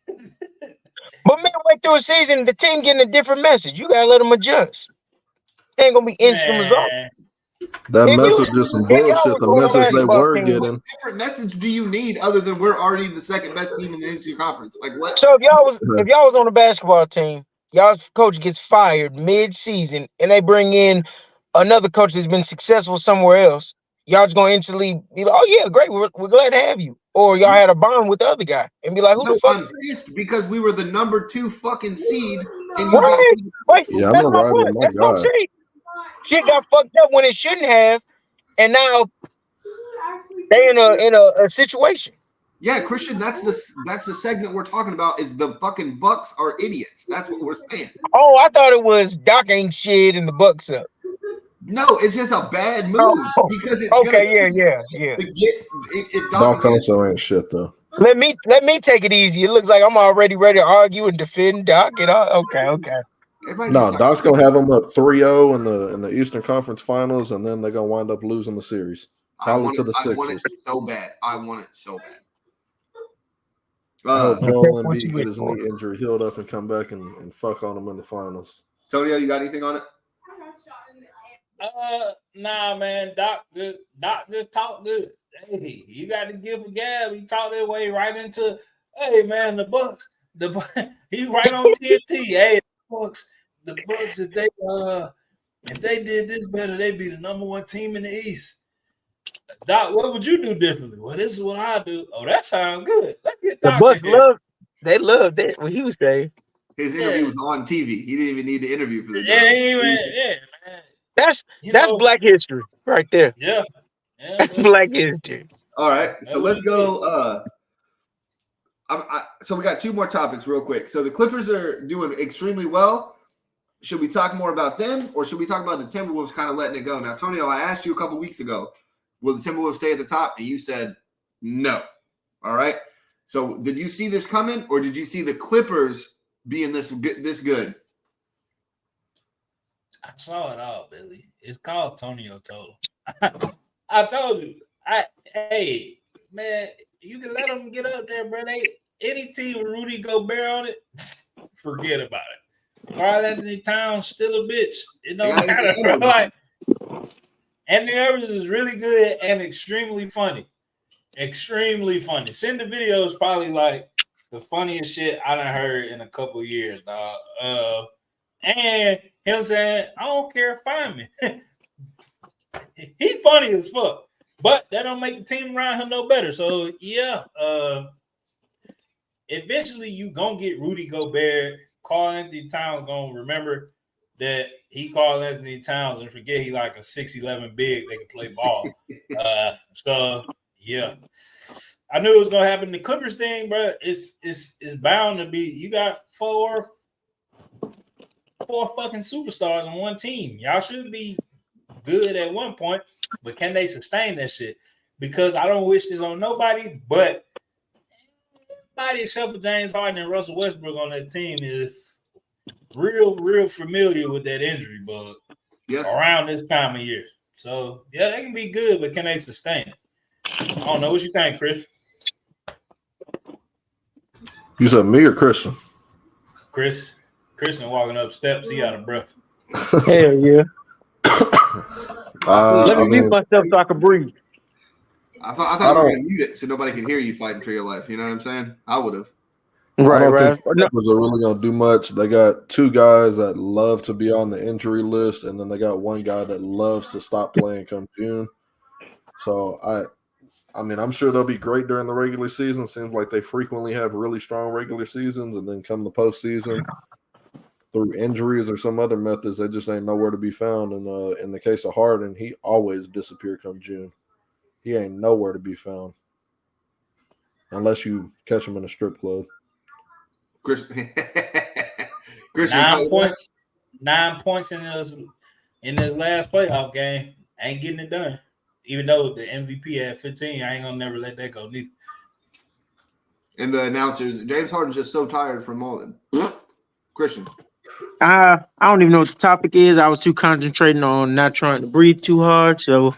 But midway through the season, the team getting a different message. You gotta let them adjust. It ain't gonna be instant result. That message is some bullshit. The message they were getting. What different message do you need other than we're already the second best team in the NCAA conference? Like what? So if y'all was on the basketball team, y'all's coach gets fired mid-season, and they bring in another coach that's been successful somewhere else, y'all just gonna instantly be like, "Oh yeah, great, we're glad to have you." Or y'all had a bond with the other guy and be like, "Who the fuck is this?" Because we were the number 2 fucking seed, and yeah, I'm riding with my guy. Shit got fucked up when it shouldn't have, and now they in a situation. Yeah, Christian, that's the segment we're talking about. Is the fucking Bucks are idiots? That's what we're saying. Oh, I thought it was Doc ain't shit and the Bucks up. No, it's just a bad move because it's yeah. Doc also ain't shit though. Let me take it easy. It looks like I'm already ready to argue and defend Doc. And okay. No, Doc's gonna have them up 3-0 in the Eastern Conference Finals, and then they're gonna wind up losing the series. Probably to the Sixers. I want it so bad. I want it so bad. I hope Joel Embiid get his knee injury healed up and come back and fuck on them in the finals. Tonio, you got anything on it? Nah, man. Doc just talked good. Hey, you got to give a gab. He talked that way right into. Hey, man, the Bucks. He right on TNT. Hey, the Bucks. If they did this better, they'd be the number 1 team in the East. Doc, what would you do differently? Well, this is what I do. Oh, that sounds good. Let's get The Doc Bucks in here. loved that. What he was saying. His interview was on TV. He didn't even need to interview for the job. Man. That's Black history right there. Yeah. Black history. All right, so let's go. So we got two more topics real quick. So the Clippers are doing extremely well. Should we talk more about them, or should we talk about the Timberwolves kind of letting it go? Now, Antonio, I asked you a couple weeks ago, will the Timberwolves stay at the top? And you said no. All right. So did you see this coming, or did you see the Clippers being this good? I saw it all, Billy. It's called Tonio Total. I told you. Hey, man, you can let them get up there, bro. Any team with Rudy Gobert on it, forget about it. Karl Anthony Towns still a bitch. It don't matter, bro. Like, Anthony Edwards is really good and extremely funny. Extremely funny. Send the video is probably like the funniest shit I done heard in a couple years, dog. And him saying, I don't care, find me. He funny as fuck. But that don't make the team around him no better. So yeah, eventually you gonna get Rudy Gobert. Karl Anthony Towns gonna remember that he Karl Anthony Towns and forget he like a 6'11" big that can play ball. So yeah, I knew it was gonna happen. The Clippers thing, bro, it's bound to be. You got four fucking superstars on one team. Y'all should be good at one point, but can they sustain that shit? Because I don't wish this on nobody, but nobody except for James Harden and Russell Westbrook on that team is real familiar with that injury bug around this time of year. So yeah, they can be good, but can they sustain it? I don't know. What you think, Chris? You said me or Christian? Christian walking up steps, he out of breath. Hell yeah. Let me mute myself so I can breathe. I thought you were going to mute it so nobody can hear you fighting for your life. You know what I'm saying? I would have. I don't think the Clippers are really going to do much. They got two guys that love to be on the injury list, and then they got one guy that loves to stop playing come June. So, I mean, I'm sure they'll be great during the regular season. Seems like they frequently have really strong regular seasons, and then come the postseason, through injuries or some other methods, they just ain't nowhere to be found. And in the case of Harden, he always disappeared come June. He ain't nowhere to be found unless you catch him in a strip club. Christian, 9 points. 9 points in his last playoff game. Ain't getting it done. Even though the MVP had 15, I ain't gonna never let that go neither. And the announcers, James Harden's just so tired from all that. Christian. I don't even know what the topic is. I was too concentrating on not trying to breathe too hard, so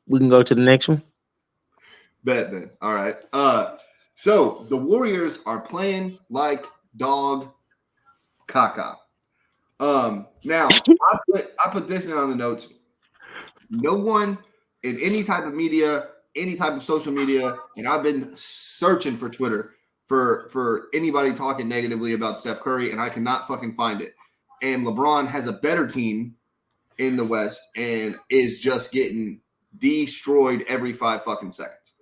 we can go to the next one. Bet. All right. So the Warriors are playing like dog caca. Now I put this in on the notes. No one in any type of media, any type of social media, and I've been searching for Twitter for anybody talking negatively about Steph Curry, and I cannot fucking find it. And LeBron has a better team in the West and is just getting destroyed every 5 fucking seconds.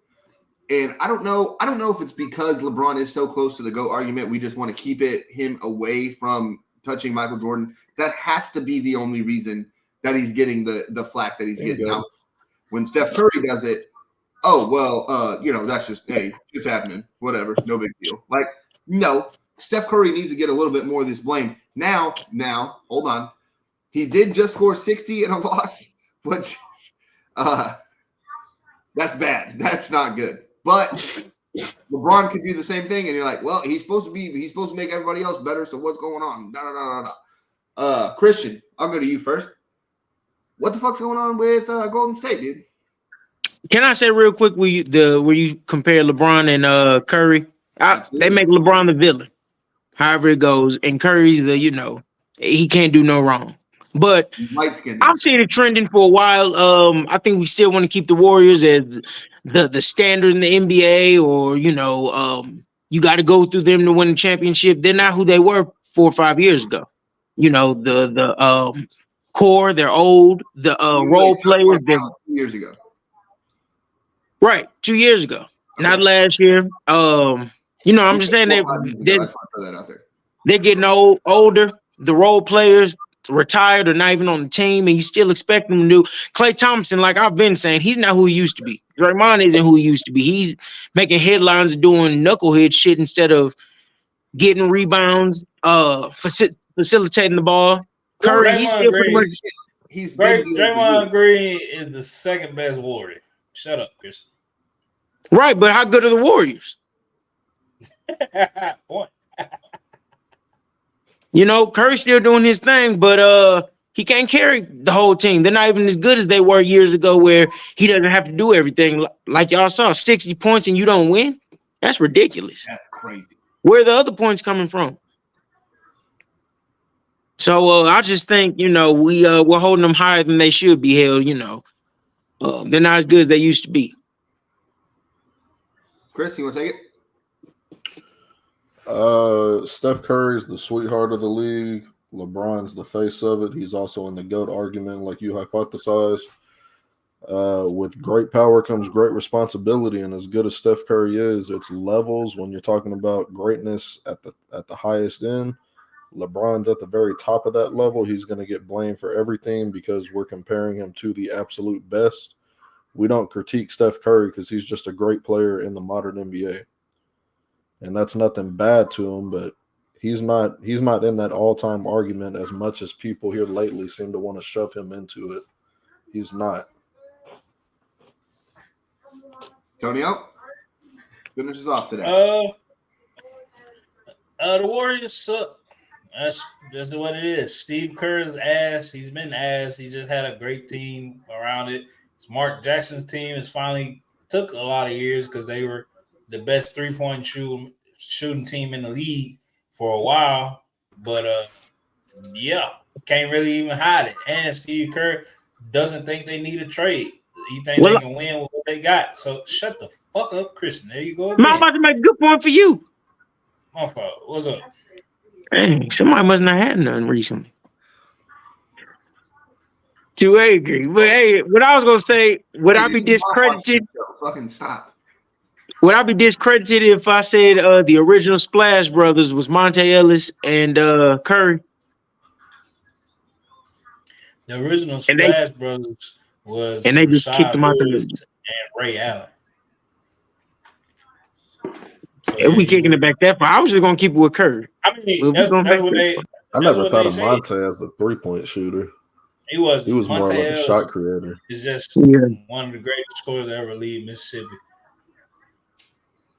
And I don't know if it's because LeBron is so close to the GOAT argument, we just want to keep him away from touching Michael Jordan. That has to be the only reason that he's getting the flack that he's getting. Now, when Steph Curry does it, oh, well, that's just, hey, it's happening. Whatever. No big deal. Like, no, Steph Curry needs to get a little bit more of this blame. Now, hold on. He did just score 60 in a loss, which that's bad. That's not good. But LeBron could do the same thing, and you're like, well, he's supposed to make everybody else better, so what's going on? Christian, I'll go to you first. What the fuck's going on with Golden State, dude? Can I say real quick where you compare LeBron and Curry? They make LeBron the villain, however it goes, and Curry's he can't do no wrong. But I've seen it trending for a while. I think we still want to keep the Warriors as the standard in the NBA, or you got to go through them to win the championship. They're not who they were 4 or 5 years ago. The core, they're old. The role players, they're 2 years ago. Right, 2 years ago, not last year. I'm just saying they're getting older. The role players retired or not even on the team, and you still expect them to do. Klay Thompson, like I've been saying, he's not who he used to be. Draymond isn't who he used to be. He's making headlines and doing knucklehead shit instead of getting rebounds, facilitating the ball. Curry, he's still pretty much. Draymond Green is the second best Warrior. Shut up, Chris. Right, but how good are the Warriors? Point. Curry's still doing his thing, but he can't carry the whole team. They're not even as good as they were years ago, where he doesn't have to do everything. Like y'all saw, 60 points and you don't win. That's ridiculous. That's crazy. Where are the other points coming from? So I just think we're holding them higher than they should be held. They're not as good as they used to be. Chris, you want to take it? Steph Curry's the sweetheart of the league. LeBron's the face of it. He's also in the GOAT argument, like you hypothesized. With great power comes great responsibility, and as good as Steph Curry is, it's levels when you're talking about greatness at the highest end. LeBron's at the very top of that level. He's going to get blamed for everything because we're comparing him to the absolute best. We don't critique Steph Curry because he's just a great player in the modern NBA. And that's nothing bad to him, but he's not in that all-time argument as much as people here lately seem to want to shove him into it. He's not. Tonio, finish us off today. The Warriors suck. That's what it is. Steve Kerr's ass. He's been ass. He just had a great team around it. Mark Jackson's team has finally took a lot of years because they were the best three-point shooting team in the league for a while. But can't really even hide it. And Steve Kerr doesn't think they need a trade. He think they can win with what they got. So shut the fuck up, Christian. There you go again. I'm about to make a good point for you. My fault. What's up? Dang, somebody must not have none recently. To agree. But hey, what I was gonna say, would I be discredited? Fucking stop. Would I be discredited if I said the original Splash Brothers was Monte Ellis and Curry? The original Splash Brothers was and they just kicked them out the league and Ray Allen. So yeah, we kicking it back that far. I was just gonna keep it with Curry. I mean, I never thought of Monte as a 3-point shooter. He was more like a shot creator. He's just one of the greatest scorers to ever leave Mississippi.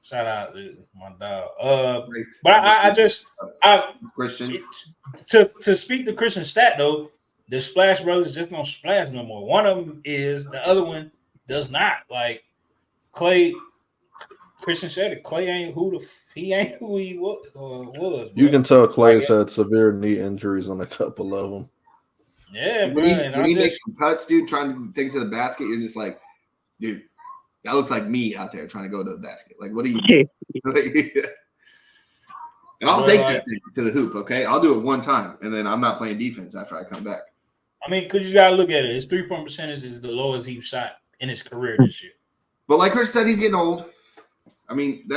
Shout out to my dog. But I Christian to speak the Christian stat though, the Splash Brothers just don't splash no more. One of them is, the other one does not. Like Klay. Christian said it. Klay ain't who he was. You can tell Klay's had severe knee injuries on a couple of them. Yeah, when he makes some cuts, dude, trying to take it to the basket, you're just like, dude, that looks like me out there trying to go to the basket. Like, what are you doing? And I'll take that thing to the hoop, okay? I'll do it one time, and then I'm not playing defense after I come back. I mean, because you got to look at it. His 3-point percentage is the lowest he's shot in his career this year. But like Chris said, he's getting old. I mean,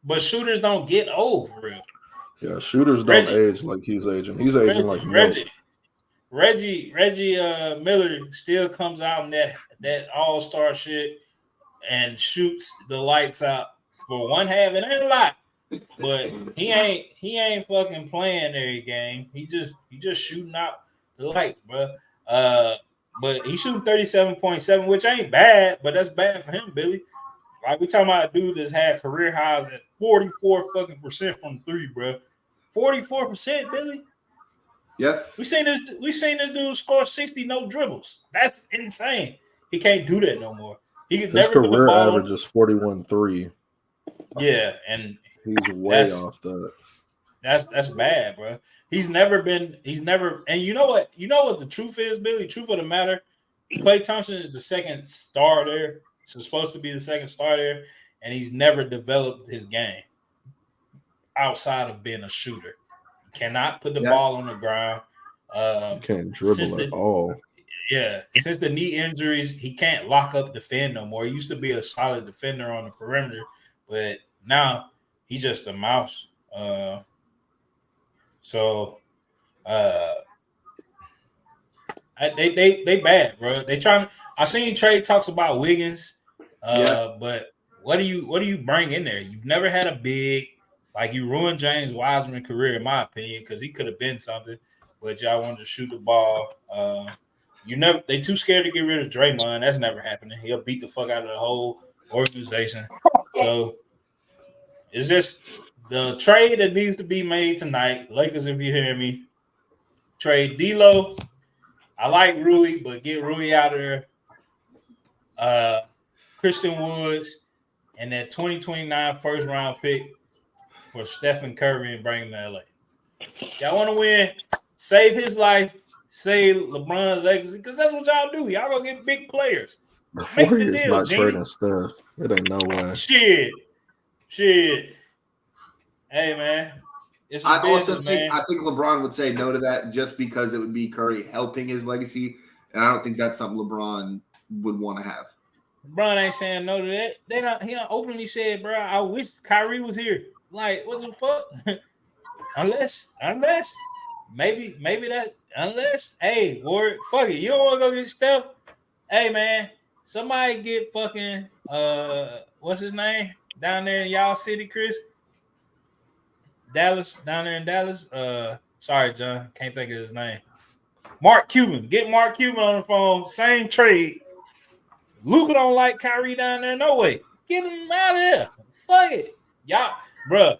but shooters don't get old for real. Yeah, shooters don't age like he's aging. He's aging like Reggie. Reggie Miller still comes out in that all-star shit and shoots the lights out for one half. It ain't a lot, but he ain't fucking playing every game. He just shooting out the lights, bro. But he's shooting 37.7, which ain't bad, but that's bad for him, Billy. Like, we talking about a dude that's had career highs at 44% from three, bro. 44%, Billy. Yeah. We seen this dude score 60 no dribbles. That's insane. He can't do that no more. His career average is 41.3. Yeah, and he's way off that. That's bad, bro. He's never, and you know what the truth is, Billy? Truth of the matter, Klay Thompson is the second star there. He's supposed to be the second star there, and he's never developed his game outside of being a shooter. He cannot put the ball on the ground. Can't dribble at all. Yeah, since the knee injuries, he can't lock up defend no more. He used to be a solid defender on the perimeter, but now he's just a mouse. They bad, bro. They trying. I seen Trey talks about Wiggins, but what do you bring in there? You've never had a big, like you ruined James Wiseman's career, in my opinion, because he could have been something, but y'all wanted to shoot the ball. They too scared to get rid of Draymond. That's never happening. He'll beat the fuck out of the whole organization. So it's just the trade that needs to be made tonight. Lakers, if you hear me, trade D'Lo. I like Rui, but get Rui out of there. Christian Woods and that 2029 first round pick for Stephen Curry and bring him to LA. Y'all want to win? Save his life. Save LeBron's legacy, because that's what y'all do. Y'all gonna get big players. Make the Warriors deal, not trading Steph. It ain't no way. Shit. Hey man, it's a business, man. I think LeBron would say no to that just because it would be Curry helping his legacy, and I don't think that's something LeBron would want to have. LeBron ain't saying no to that. He openly said, bro, I wish Kyrie was here. Like, what the fuck? unless maybe that. Unless, hey, Ward, fuck it. You don't want to go get Steph? Hey, man, somebody get fucking, what's his name? Down there in y'all city, Chris? Dallas, down there in Dallas. Sorry, John. Can't think of his name. Mark Cuban. Get Mark Cuban on the phone. Same trade. Luka don't like Kyrie down there. No way. Get him out of there. Fuck it. Y'all, bruh.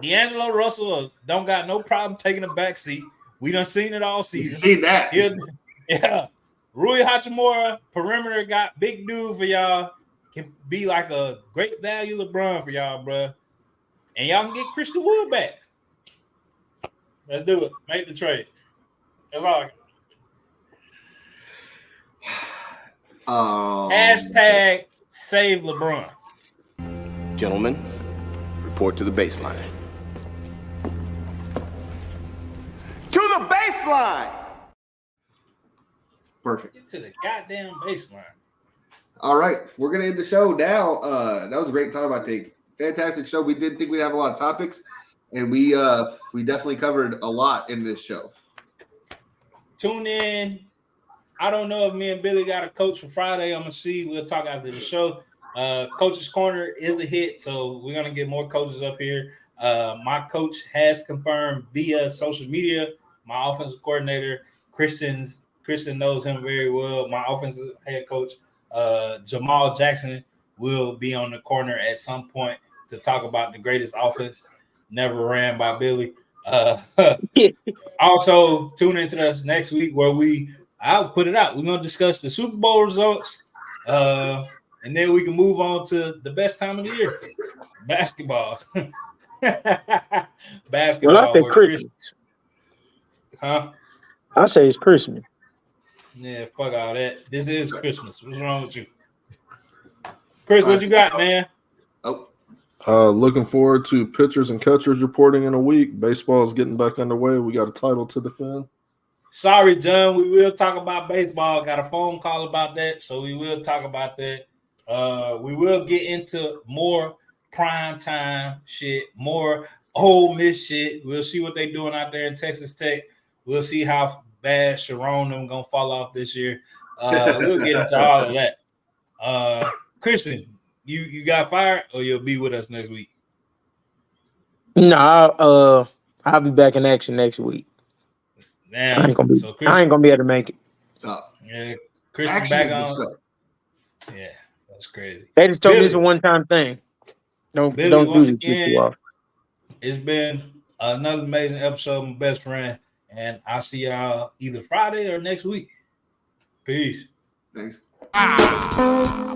D'Angelo Russell don't got no problem taking a back seat. We done seen it all season. Seen that. Yeah. Rui Hachimura, perimeter got big dude for y'all. Can be like a great value LeBron for y'all, bruh. And y'all can get Christian Wood back. Let's do it. Make the trade. That's all I got. Hashtag save LeBron. Gentlemen, report to the baseline. To the baseline! Perfect. Get to the goddamn baseline. All right. We're going to end the show now. That was a great time, I think. Fantastic show. We didn't think we'd have a lot of topics, and we definitely covered a lot in this show. Tune in. I don't know if me and Billy got a coach for Friday. I'm going to see. We'll talk after the show. Coach's Corner is a hit, so we're going to get more coaches up here. My coach has confirmed via social media. My offensive coordinator, Christian knows him very well. My offensive head coach, Jamal Jackson, will be on the corner at some point to talk about the greatest offense never ran by Billy. Also, tune into us next week where I'll put it out. We're going to discuss the Super Bowl results, and then we can move on to the best time of the year, basketball. Basketball. Well, I say Christmas. Huh? I say it's Christmas. Yeah, fuck all that. This is Christmas. What's wrong with you? Chris, what you got, man? Looking forward to pitchers and catchers reporting in a week. Baseball is getting back underway. We got a title to defend. Sorry, John. We will talk about baseball. Got a phone call about that, so we will talk about that. We will get into more prime time shit, more Ole Miss shit. We'll see what they're doing out there in Texas Tech. We'll see how bad Sharon them gonna fall off this year. We'll get into all of that. Christian, you got fired, or you'll be with us next week? No, I'll be back in action next week. Damn. I ain't gonna be able to make it. Yeah, Christian Action back is the on. show. Yeah, that's crazy. They just told me Billy. it's a one-time thing. Don't Billy, do once it again, too often. It's been another amazing episode of My Best Friend, and I'll see y'all either Friday or next week. Peace. Thanks. Ah,